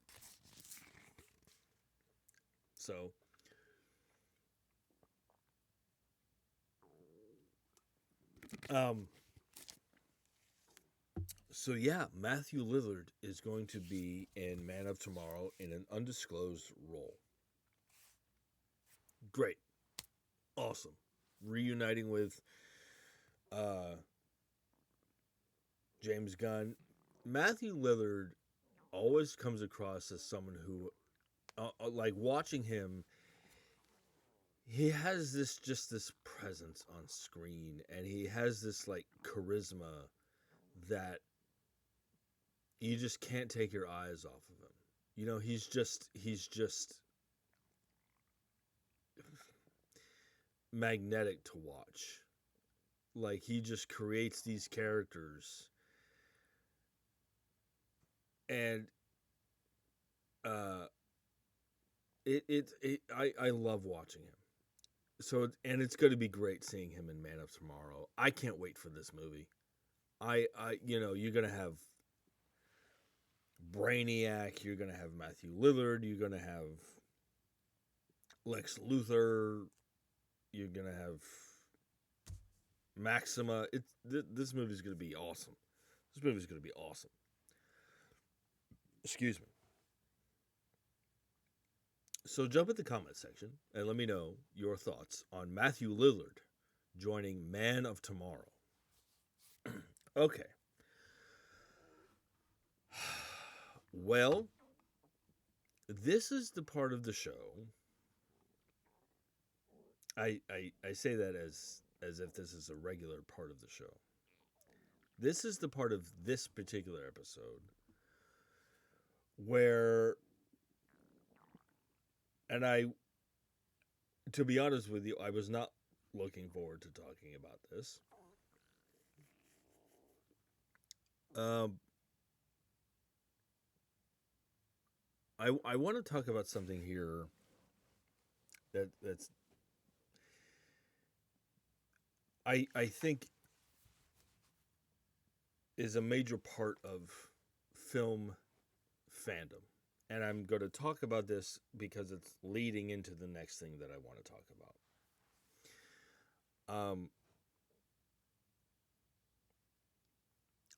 So yeah, Matthew Lillard is going to be in Man of Tomorrow in an undisclosed role. Great. Awesome. Reuniting with James Gunn. Matthew Lillard always comes across as someone who, like watching him, he has this presence on screen, and he has this like charisma that you just can't take your eyes off of him. You know, he's just magnetic to watch. Like he just creates these characters, and uh I love watching him. So and it's going to be great seeing him in Man of Tomorrow. I can't wait for this movie. I you know, you're going to have Brainiac, you're going to have Matthew Lillard, you're going to have Lex Luthor, you're going to have Maxima. This movie's going to be awesome. This movie's going to be awesome. Excuse me. So jump in the comment section and let me know your thoughts on Matthew Lillard joining Man of Tomorrow. Okay. Well, this is the part of the show. I say that as if this is a regular part of the show. This is the part of this particular episode where, and to be honest with you, I was not looking forward to talking about this. I want to talk about something here that's I think is a major part of film fandom. And I'm going to talk about this because it's leading into the next thing that I want to talk about.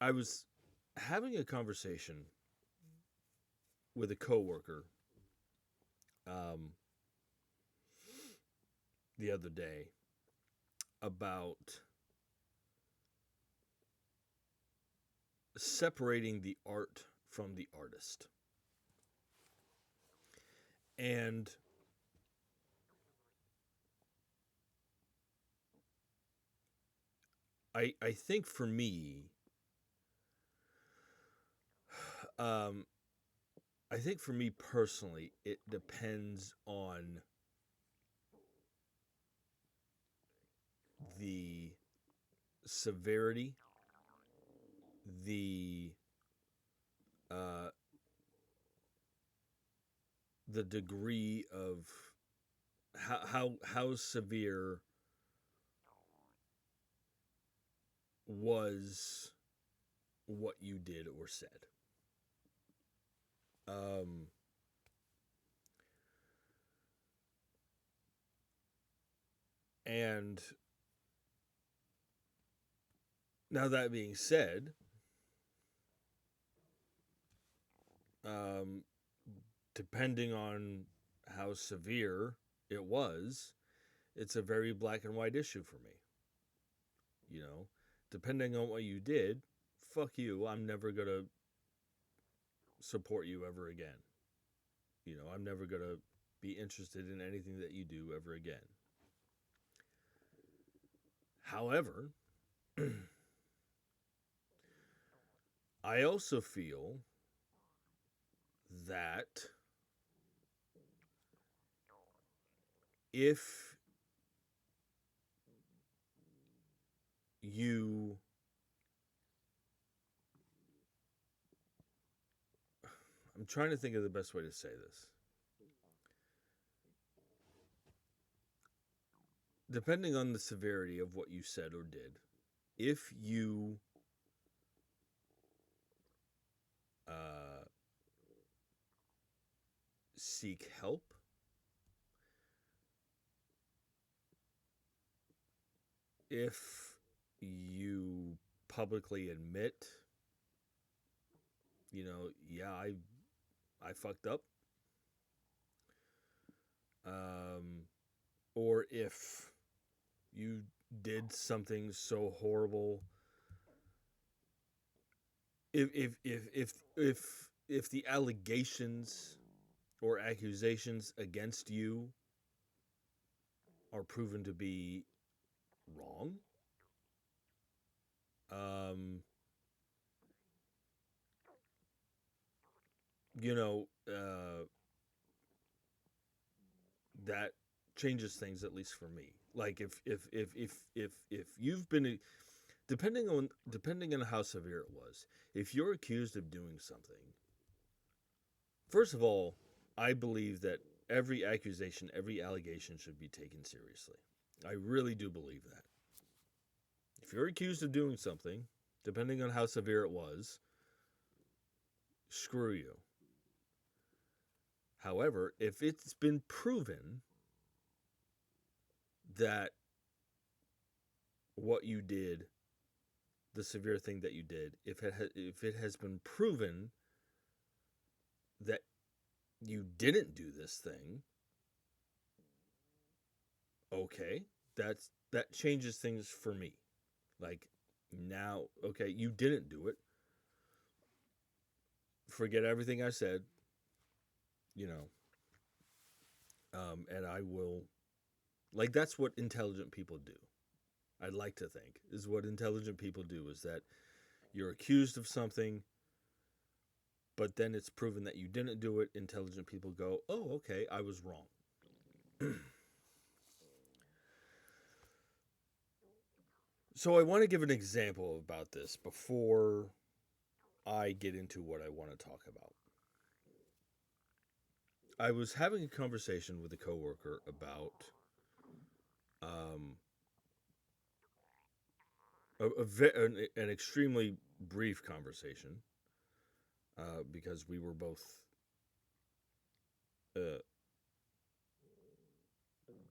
I was having a conversation with a coworker the other day about separating the art from the artist. And I think for me, I think for me personally, it depends on the severity, the degree of how severe was what you did or said. And now that being said, depending on how severe it was, it's a very black and white issue for me. You know, depending on what you did, fuck you. I'm never going to support you ever again. You know, I'm never going to be interested in anything that you do ever again. However, I also feel that if you I'm trying to think of the best way to say this. Depending on the severity of what you said or did, if you seek help, if you publicly admit, you know, yeah, I fucked up, or if you did something so horrible, if the allegations or accusations against you are proven to be wrong. You know, that changes things, at least for me. Like if you've been, depending on how severe it was, if you're accused of doing something, first of all, I believe that every accusation, every allegation should be taken seriously. I really do believe that. If you're accused of doing something, depending on how severe it was, screw you. However, if it's been proven that what you did, the severe thing that you did, if it has been proven that you didn't do this thing, okay, that changes things for me. Like, now, okay, you didn't do it. Forget everything I said, you know. And I will, like, that's what intelligent people do. I'd like to think is what intelligent people do, is that you're accused of something, but then it's proven that you didn't do it. Intelligent people go, oh, okay, I was wrong. So I want to give an example about this before I get into what I want to talk about. I was having a conversation with a coworker about an extremely brief conversation, because we were both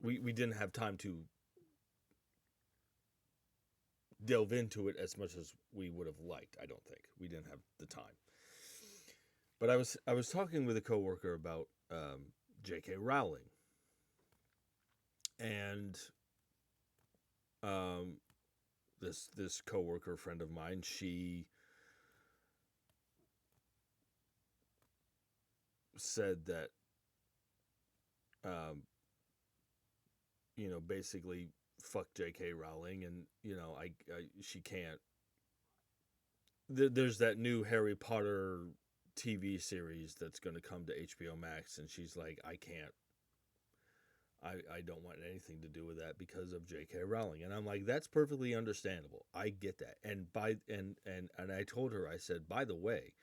we didn't have time to delve into it as much as we would have liked. I don't think we didn't have the time. But I was talking with a coworker about J.K. Rowling, and this coworker friend of mine, she said that basically fuck J.K. Rowling, and she can't. There's that new Harry Potter TV series that's going to come to HBO Max, and she's like, I can't. I don't want anything to do with that because of J.K. Rowling. And I'm like, that's perfectly understandable. I get that. And I told her, I said, by the way,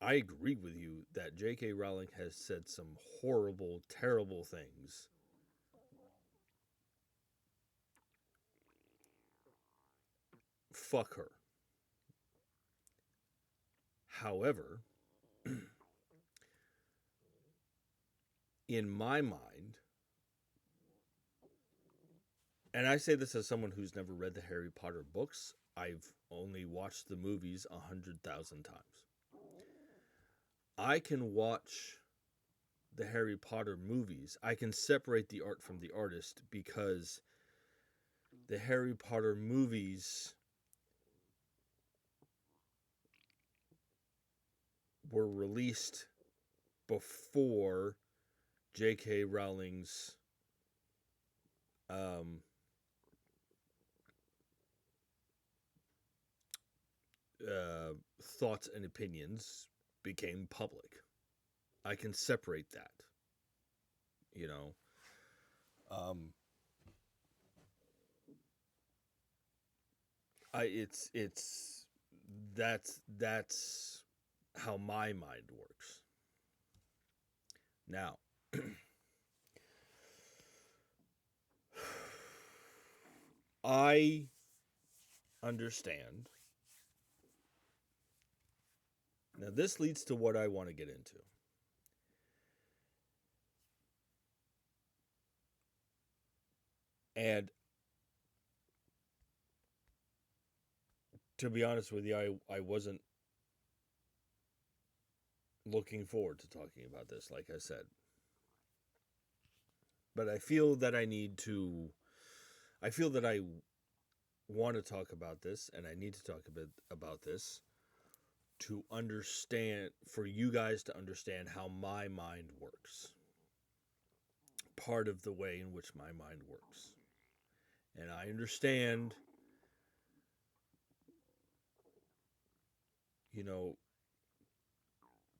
I agree with you that J.K. Rowling has said some horrible, terrible things. Fuck her. However, in my mind, and I say this as someone who's never read the Harry Potter books, I've only watched the movies 100,000 times. I can watch the Harry Potter movies. I can separate the art from the artist, because the Harry Potter movies were released before J.K. Rowling's thoughts and opinions became public. I can separate that. That's how my mind works. Now, I understand. Now, this leads to what I want to get into. And to be honest with you, I wasn't looking forward to talking about this, like I said. But I feel that I want to talk about this, and I need to talk a bit about this to understand, for you guys to understand how my mind works. part of the way in which my mind works. And I understand, you know,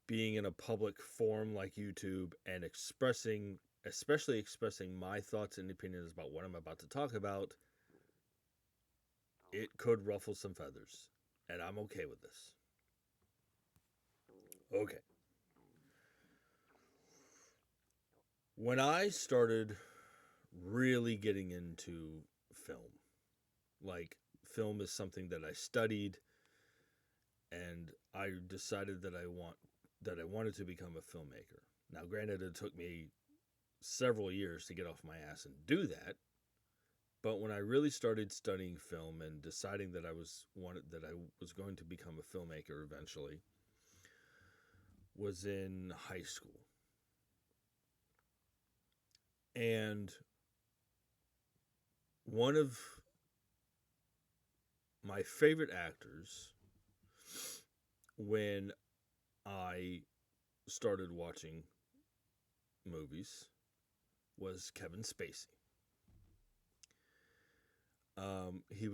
being in a public forum like YouTube and especially expressing my thoughts and opinions about what I'm about to talk about, it could ruffle some feathers. And I'm okay with this. Okay. When I started really getting into film, like film is something that I studied, and I decided that I wanted to become a filmmaker. Now, granted, it took me several years to get off my ass and do that, but when I really started studying film and deciding that I was going to become a filmmaker eventually, was in high school. And one of my favorite actors, when I started watching movies, was Kevin Spacey. He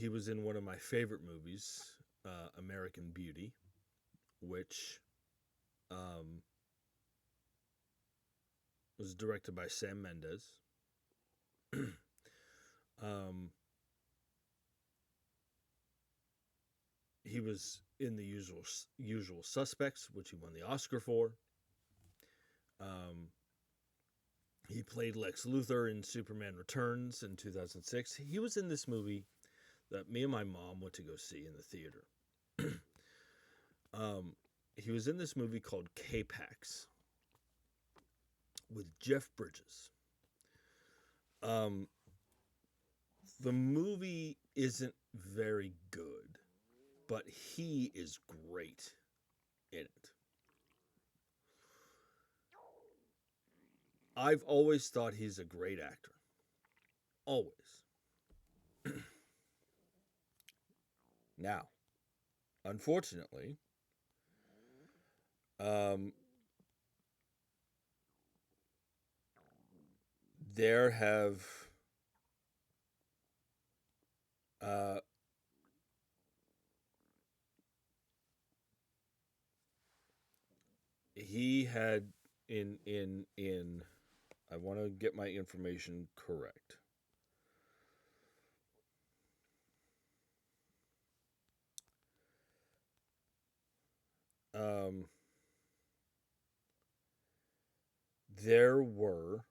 was in one of my favorite movies, American Beauty, which was directed by Sam Mendes. He was in The Usual Suspects, which he won the Oscar for. He played Lex Luthor in Superman Returns in 2006. He was in this movie that me and my mom went to go see in the theater. He was in this movie called K-Pax with Jeff Bridges. The movie isn't very good, but he is great in it. I've always thought he's a great actor. Always. Now, unfortunately, there have he had in I want to get my information correct. There were,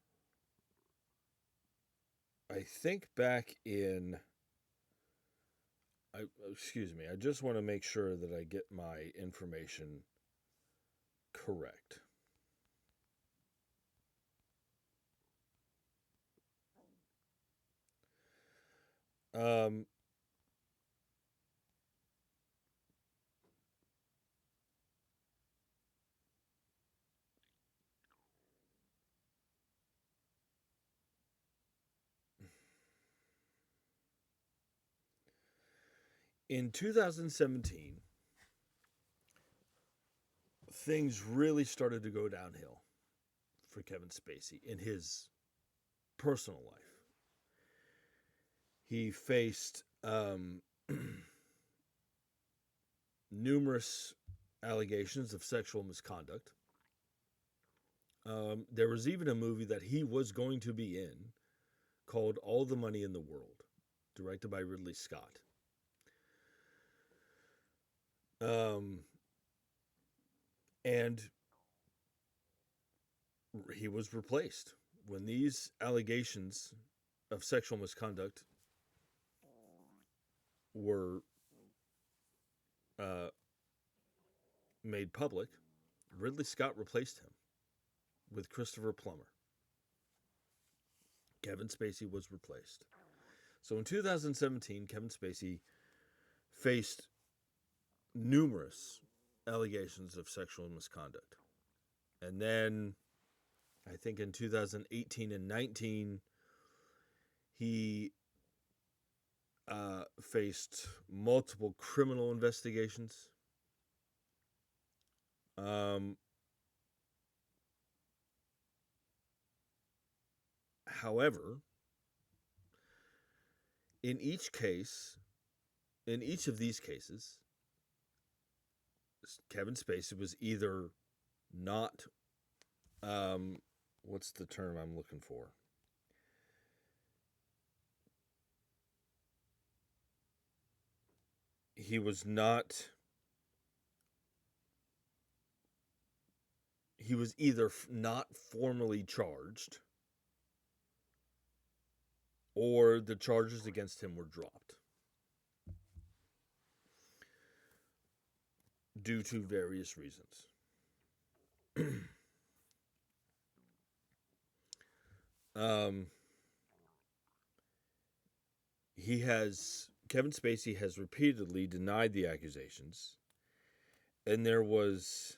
I think back in, excuse me, I just want to make sure that I get my information correct. In 2017, things really started to go downhill for Kevin Spacey in his personal life. He faced numerous allegations of sexual misconduct. There was even a movie that he was going to be in called All the Money in the World, directed by Ridley Scott. And he was replaced. When these allegations of sexual misconduct were made public, Ridley Scott replaced him with Christopher Plummer. Kevin Spacey was replaced. So in 2017, Kevin Spacey faced numerous allegations of sexual misconduct. And then, I think in 2018 and 19, he faced multiple criminal investigations. However, in each of these cases, Kevin Spacey was either not, what's the term I'm looking for? He was either not formally charged, or the charges against him were dropped due to various reasons. Kevin Spacey has repeatedly denied the accusations, and there was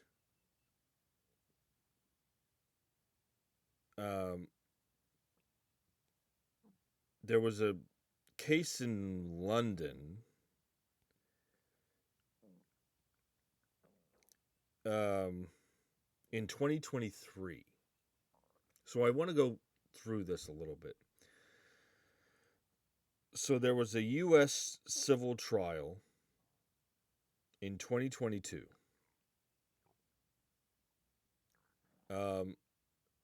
a case in London in 2023. So I want to go through this a little bit. So there was a U.S. civil trial in 2022.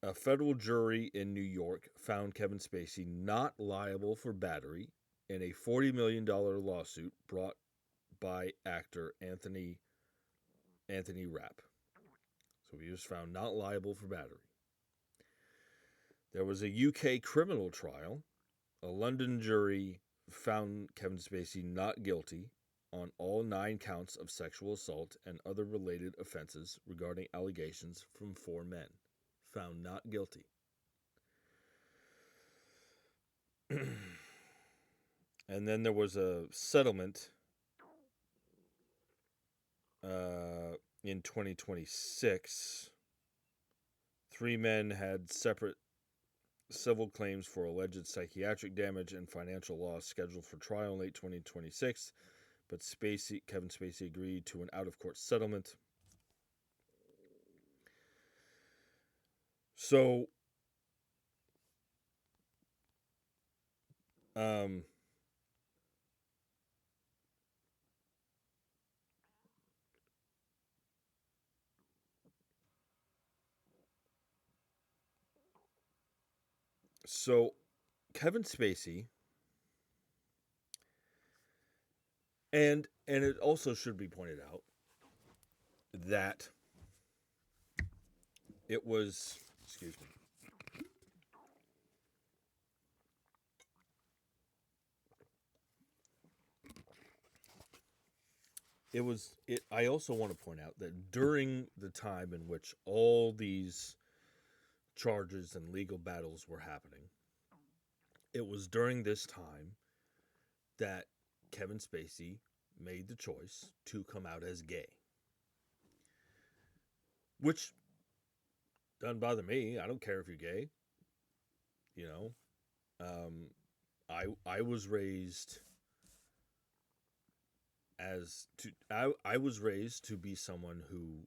A federal jury in New York found Kevin Spacey not liable for battery in a $40 million lawsuit brought by actor Anthony Rapp. So he was found not liable for battery. There was a UK criminal trial. A London jury found Kevin Spacey not guilty on all 9 counts of sexual assault and other related offenses regarding allegations from 4 men. Found not guilty. And then there was a settlement in 2026. 3 men had separate civil claims for alleged psychiatric damage and financial loss scheduled for trial in late 2026, but Kevin Spacey agreed to an out-of-court settlement. So, Kevin Spacey, and it also should be pointed out that it was, excuse me, I also want to point out that during the time in which all these charges and legal battles were happening, it was during this time that Kevin Spacey made the choice to come out as gay. Which doesn't bother me. I don't care if you're gay. You know, I was raised I was raised to be someone who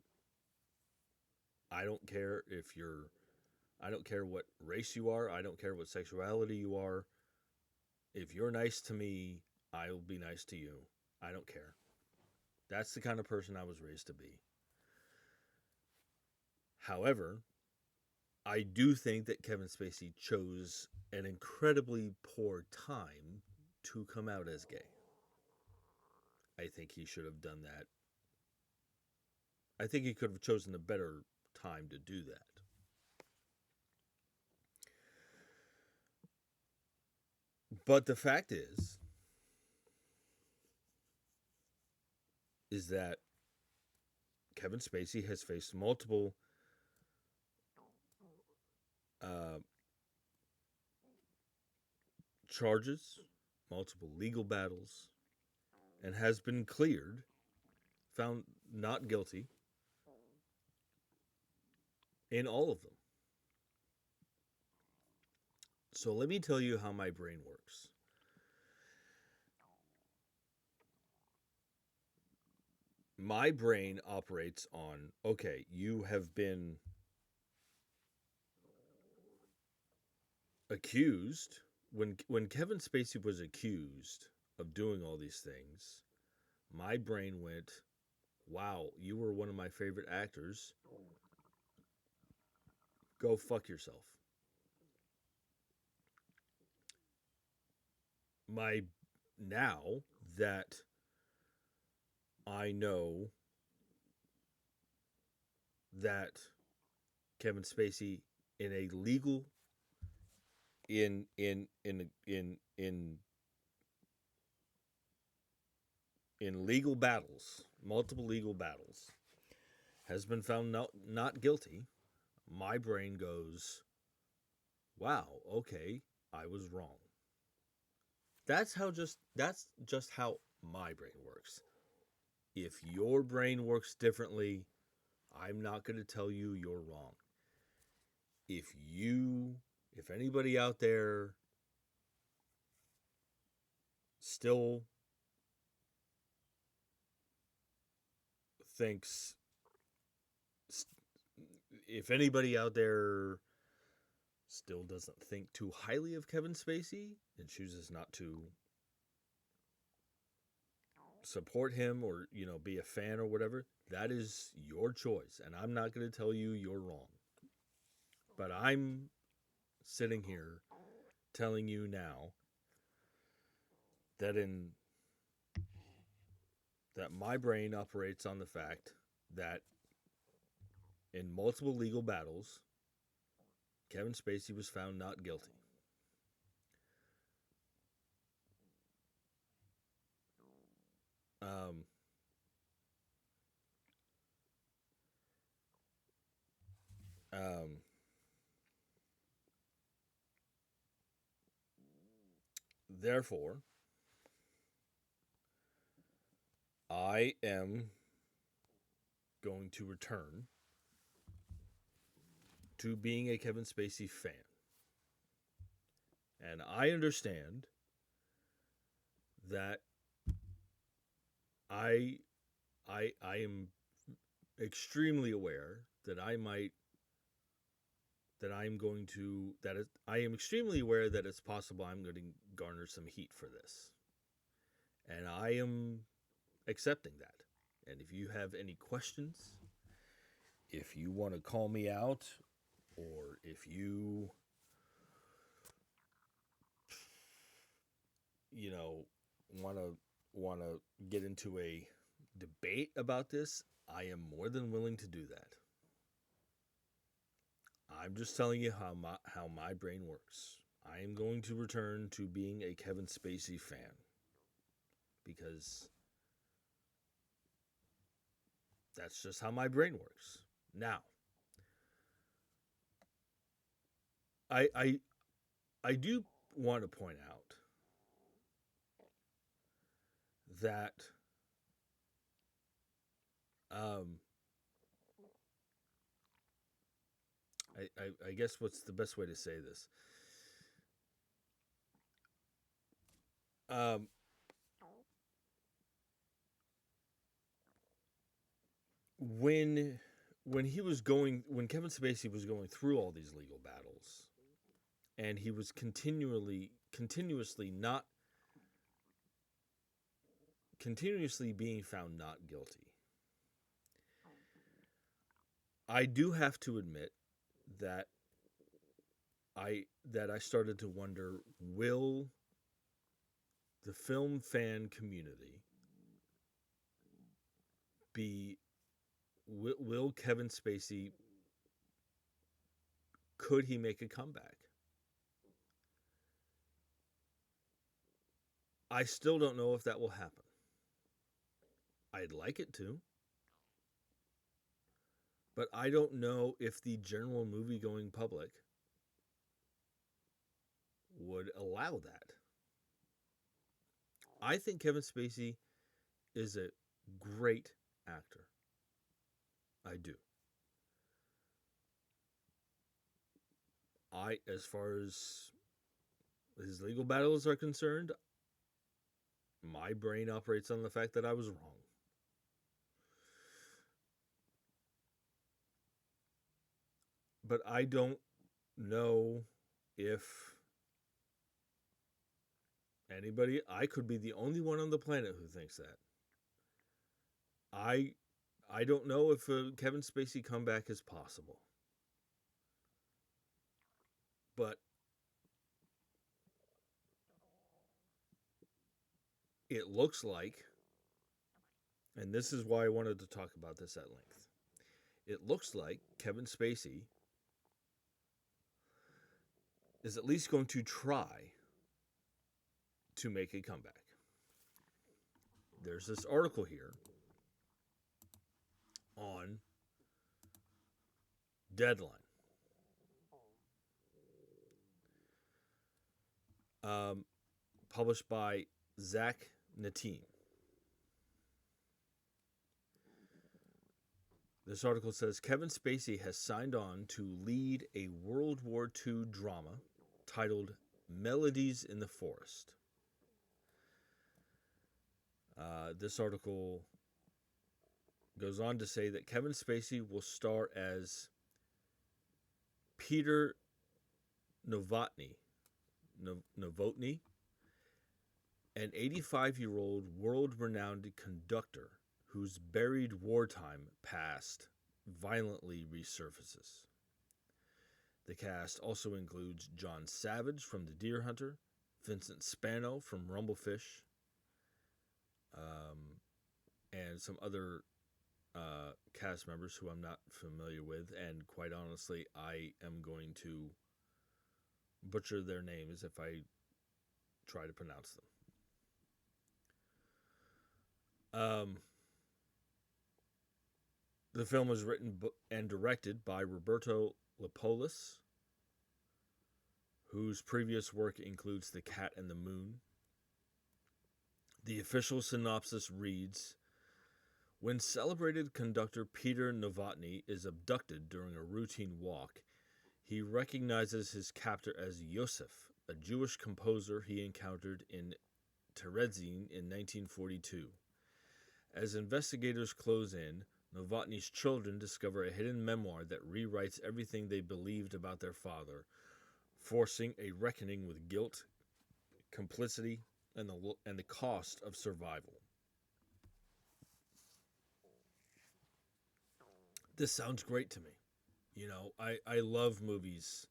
I don't care what race you are. I don't care what sexuality you are. If you're nice to me, I will be nice to you. I don't care. That's the kind of person I was raised to be. However, I do think that Kevin Spacey chose an incredibly poor time to come out as gay. I think he should have done that. I think he could have chosen a better time to do that. But the fact is that Kevin Spacey has faced multiple charges, multiple legal battles, and has been cleared, found not guilty in all of them. So let me tell you how my brain works. My brain operates on, okay, you have been accused, when Kevin Spacey was accused of doing all these things, my brain went, "Wow, you were one of my favorite actors. Go fuck yourself." My Now that I know that Kevin Spacey in a legal in legal battles, multiple legal battles, has been found not guilty, my brain goes, "Wow, okay, I was wrong." That's just how my brain works. If your brain works differently, I'm not going to tell you you're wrong. If anybody out there still thinks, if anybody out there still doesn't think too highly of Kevin Spacey and chooses not to support him or, be a fan or whatever, that is your choice. And I'm not going to tell you you're wrong. But I'm sitting here telling you now that my brain operates on the fact that in multiple legal battles, Kevin Spacey was found not guilty. Um, um, Therefore, I am going to return to being a Kevin Spacey fan. And I understand that I am extremely aware that I am extremely aware that it's possible I'm going to garner some heat for this. And I am accepting that. And if you have any questions, if you want to call me out, or if you want to get into a debate about this, I am more than willing to do that. I'm just telling you how my brain works. I am going to return to being a Kevin Spacey fan because that's just how my brain works. Now, I do want to point out that I guess what's the best way to say this? Um, when when Kevin Spacey was going through all these legal battles, and he was continuously being found not guilty, I do have to admit that I started to wonder, will the film fan community be will Kevin Spacey, could he make a comeback? I still don't know if that will happen. I'd like it to, but I don't know if the general movie-going public would allow that. I think Kevin Spacey is a great actor. I do. As far as his legal battles are concerned, my brain operates on the fact that I was wrong. But I don't know if Anybody? I could be the only one on the planet who thinks that. I I don't know if a Kevin Spacey comeback is possible. But it looks like, and this is why I wanted to talk about this at length. It looks like Kevin Spacey is at least going to try to make a comeback. There's this article here on Deadline. Published by Zach Nateem. This article says Kevin Spacey has signed on to lead a World War II drama titled Melodies in the Forest. This article goes on to say that Kevin Spacey will star as Peter Novotny, an 85-year-old world-renowned conductor whose buried wartime past violently resurfaces. The cast also includes John Savage from The Deer Hunter, Vincent Spano from Rumblefish, and some other cast members who I'm not familiar with, and quite honestly, I am going to butcher their names if I try to pronounce them. The film was written and directed by Roberto Lapolis, whose previous work includes The Cat and the Moon. The official synopsis reads, when celebrated conductor Peter Novotny is abducted during a routine walk, he recognizes his captor as Yosef, a Jewish composer he encountered in Terezin in 1942. As investigators close in, Novotny's children discover a hidden memoir that rewrites everything they believed about their father, forcing a reckoning with guilt, complicity, and the cost of survival. This sounds great to me. You know, I love movies.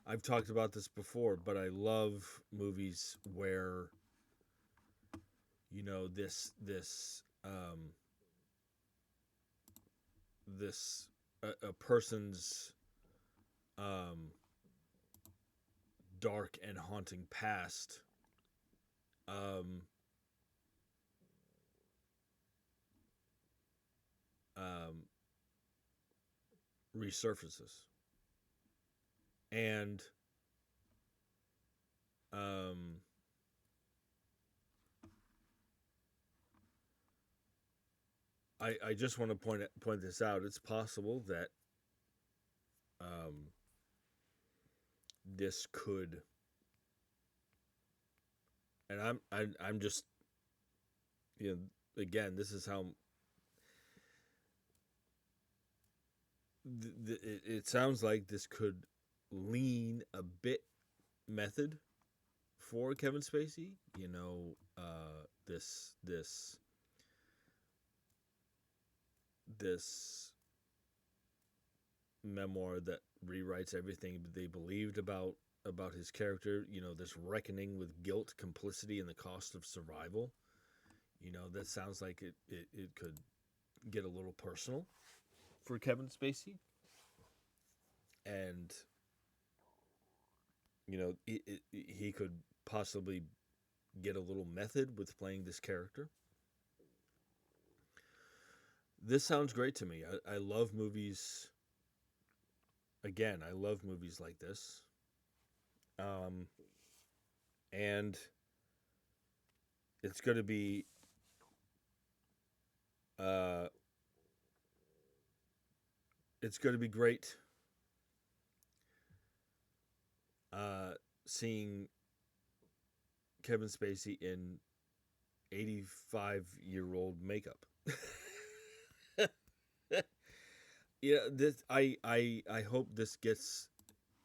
I've talked about this before, but I love movies where, you know, a person's dark and haunting past resurfaces, and I just want to point this out. It's possible that this could, and I'm just, you know, again, this is how it sounds like this could lean a bit method for Kevin Spacey. You know, this memoir that rewrites everything they believed about his character. You know, this reckoning with guilt, complicity, and the cost of survival. You know, that sounds like it could get a little personal for Kevin Spacey. And, you know, he could possibly get a little method with playing this character. This sounds great to me. I love movies. Again, I love movies like this. And it's going to be great seeing Kevin Spacey in 85-year-old makeup. Yeah, this I hope this gets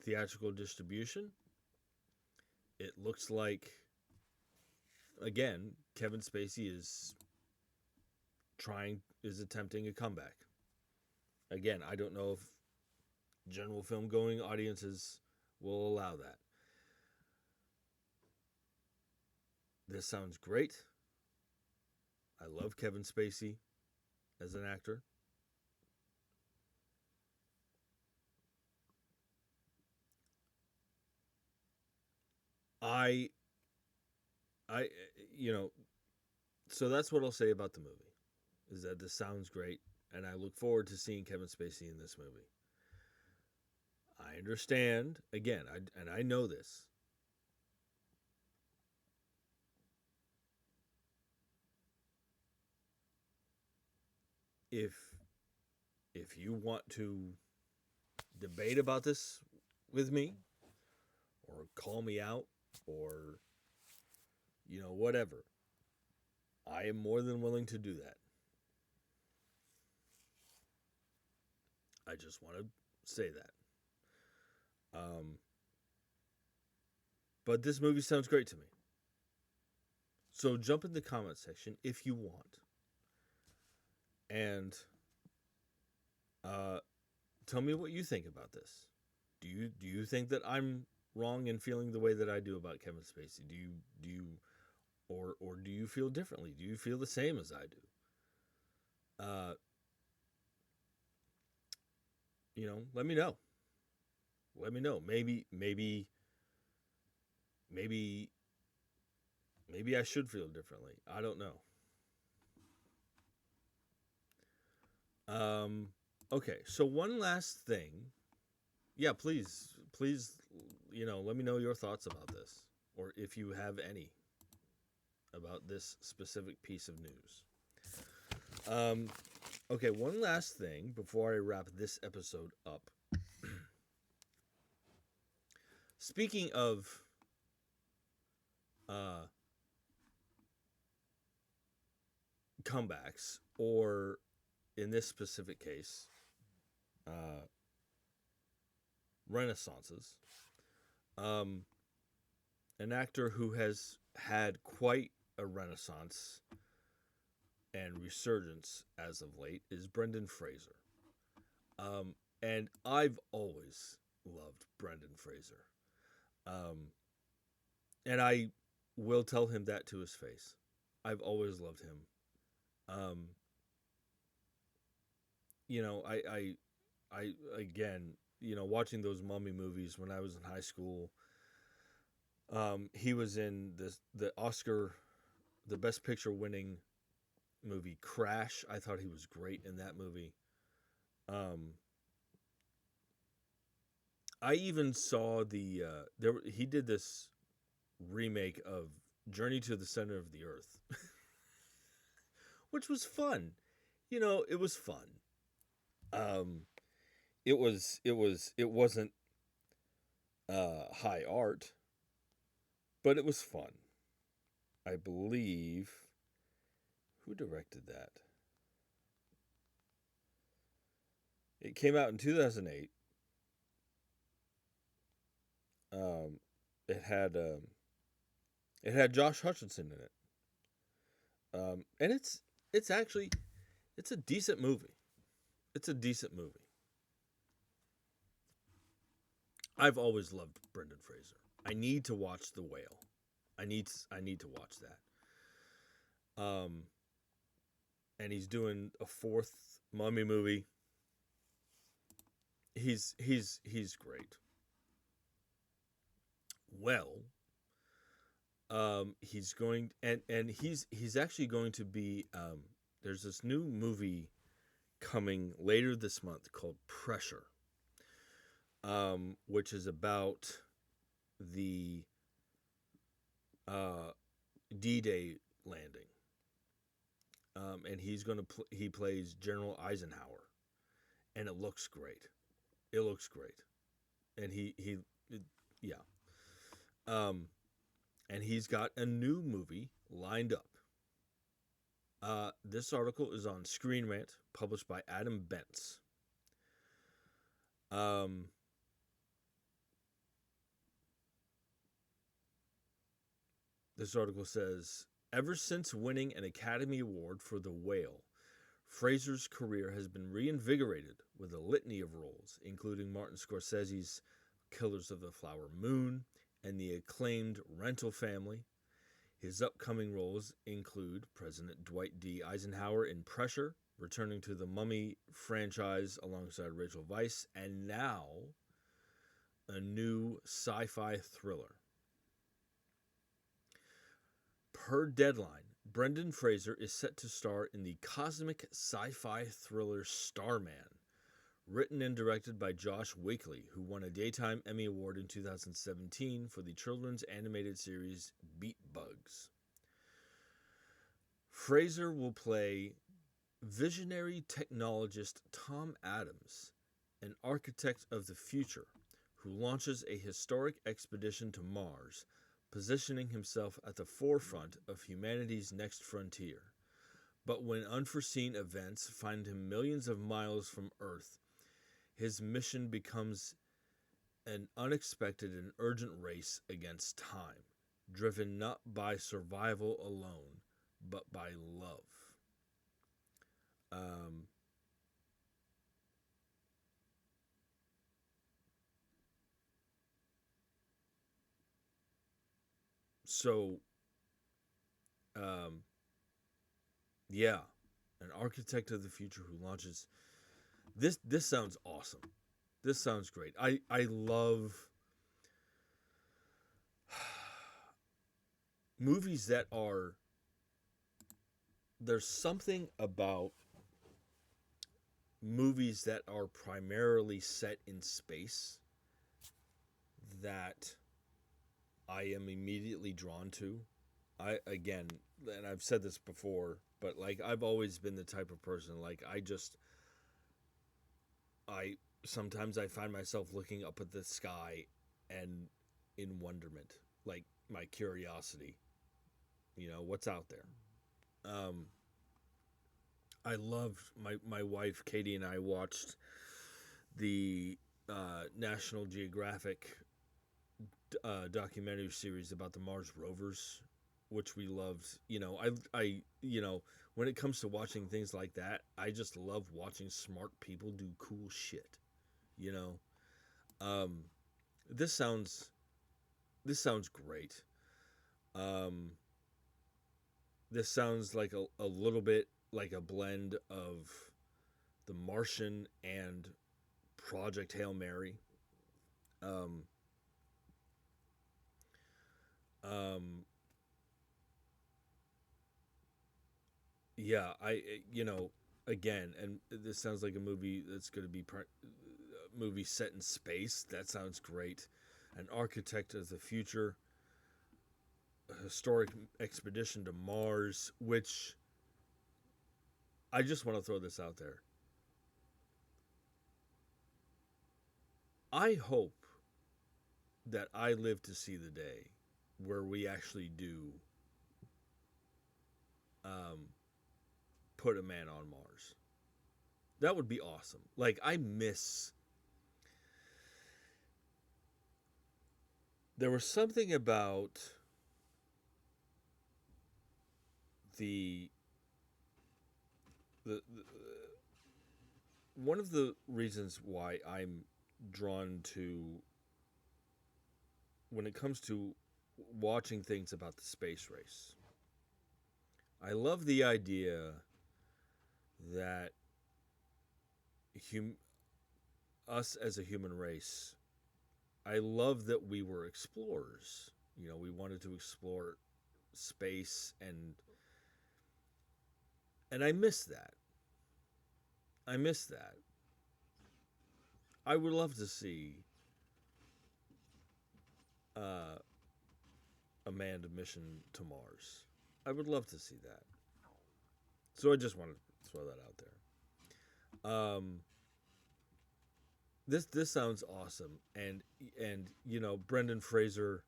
theatrical distribution. It looks like again, Kevin Spacey is attempting a comeback. Again, I don't know if general film going audiences will allow that. This sounds great. I love Kevin Spacey as an actor. I I you know, so that's what I'll say about the movie. Is that this sounds great and I look forward to seeing Kevin Spacey in this movie. I understand, again, and I know this. If you want to debate about this with me or call me out or whatever, I am more than willing to do that. I just want to say that. But this movie sounds great to me. So jump in the comment section if you want. And tell me what you think about this. Do you think that I'm wrong in feeling the way that I do about Kevin Spacey? Do you or do you feel differently? Do you feel the same as I do? Let me know. Let me know. Maybe I should feel differently. I don't know. Okay, so one last thing. Yeah, please, let me know your thoughts about this, or if you have any about this specific piece of news. Okay, one last thing before I wrap this episode up. Speaking of comebacks, or in this specific case, renaissances, an actor who has had quite a renaissance and resurgence as of late is Brendan Fraser. And I've always loved Brendan Fraser. And I will tell him that to his face. I've always loved him. I again, watching those mummy movies when I was in high school. He was in the Best Picture winning movie Crash. I thought he was great in that movie. I even saw he did this remake of Journey to the Center of the Earth, which was fun. It was fun. It wasn't high art, but it was fun. I believe, who directed that? It came out in 2008. It had Josh Hutcherson in it. And it's actually a decent movie. It's a decent movie. I've always loved Brendan Fraser. I need to watch The Whale. I need to watch that. And he's doing a fourth Mummy movie. He's great. Well, he's going and he's actually going to be there's this new movie coming later this month called Pressure, which is about the D-Day landing. And he plays General Eisenhower, and it looks great. It looks great, and yeah. And he's got a new movie lined up. This article is on Screen Rant, published by Adam Bentz. This article says, ever since winning an Academy Award for The Whale, Fraser's career has been reinvigorated with a litany of roles, including Martin Scorsese's Killers of the Flower Moon and the acclaimed Rental Family. His upcoming roles include President Dwight D. Eisenhower in Pressure, returning to the Mummy franchise alongside Rachel Weisz, and now a new sci-fi thriller. Per Deadline, Brendan Fraser is set to star in the cosmic sci-fi thriller Starman, written and directed by Josh Wakely, who won a Daytime Emmy Award in 2017 for the children's animated series Beat Bugs. Fraser will play visionary technologist Tom Adams, an architect of the future, who launches a historic expedition to Mars, positioning himself at the forefront of humanity's next frontier. But when unforeseen events find him millions of miles from Earth, his mission becomes an unexpected and urgent race against time, driven not by survival alone, but by love. Yeah, an architect of the future who launches this. This sounds awesome. This sounds great. I love movies that are. There's something about movies that are primarily set in space that I am immediately drawn to. Again, and I've said this before, but like I've always been the type of person, like I sometimes I find myself looking up at the sky and in wonderment, like my curiosity, what's out there. I loved my wife Katie and I watched the National Geographic documentary series about the Mars rovers, which we loved. I when it comes to watching things like that, I just love watching smart people do cool shit. This sounds great. This sounds like a little bit like a blend of The Martian and Project Hail Mary. Yeah, again, and this sounds like a movie that's going to be a movie set in space. That sounds great. An architect of the future, a historic expedition to Mars, which I just want to throw this out there. I hope that I live to see the day where we actually do put a man on Mars. That would be awesome. Like, there was something about the one of the reasons why I'm drawn to, when it comes to watching things about the space race, I love the idea that us as a human race, I love that we were explorers. We wanted to explore space, and I miss that. I would love to see a manned mission to Mars. I would love to see that. So I just wanted to throw that out there. This sounds awesome, and Brendan Fraser,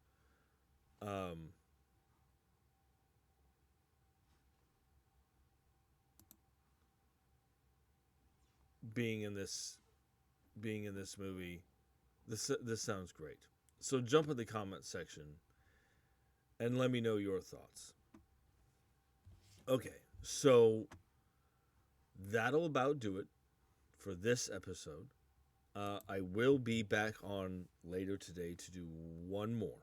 being in this movie, this sounds great. So jump in the comment section and let me know your thoughts. Okay, so that'll about do it for this episode. I will be back on later today to do one more.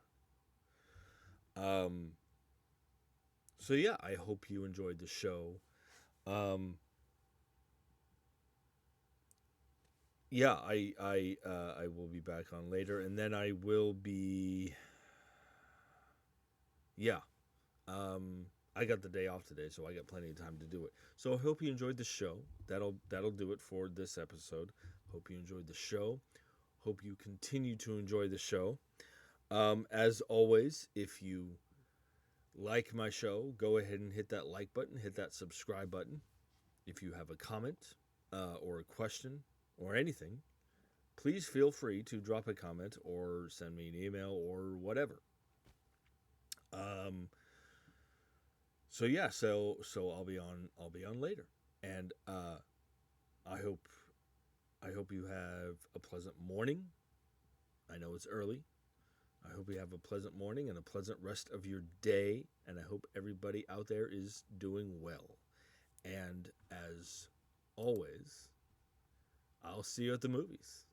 So yeah, I hope you enjoyed the show. Yeah, I will be back on later, and then I will be. Yeah, I got the day off today, so I got plenty of time to do it. So I hope you enjoyed the show. That'll do it for this episode. Hope you enjoyed the show. Hope you continue to enjoy the show. As always, if you like my show, go ahead and hit that like button, hit that subscribe button. If you have a comment or a question or anything, please feel free to drop a comment or send me an email or whatever. So yeah, so I'll be on later, and I hope you have a pleasant morning. I know it's early. I hope you have a pleasant morning and a pleasant rest of your day, and I hope everybody out there is doing well. And as always, I'll see you at the movies.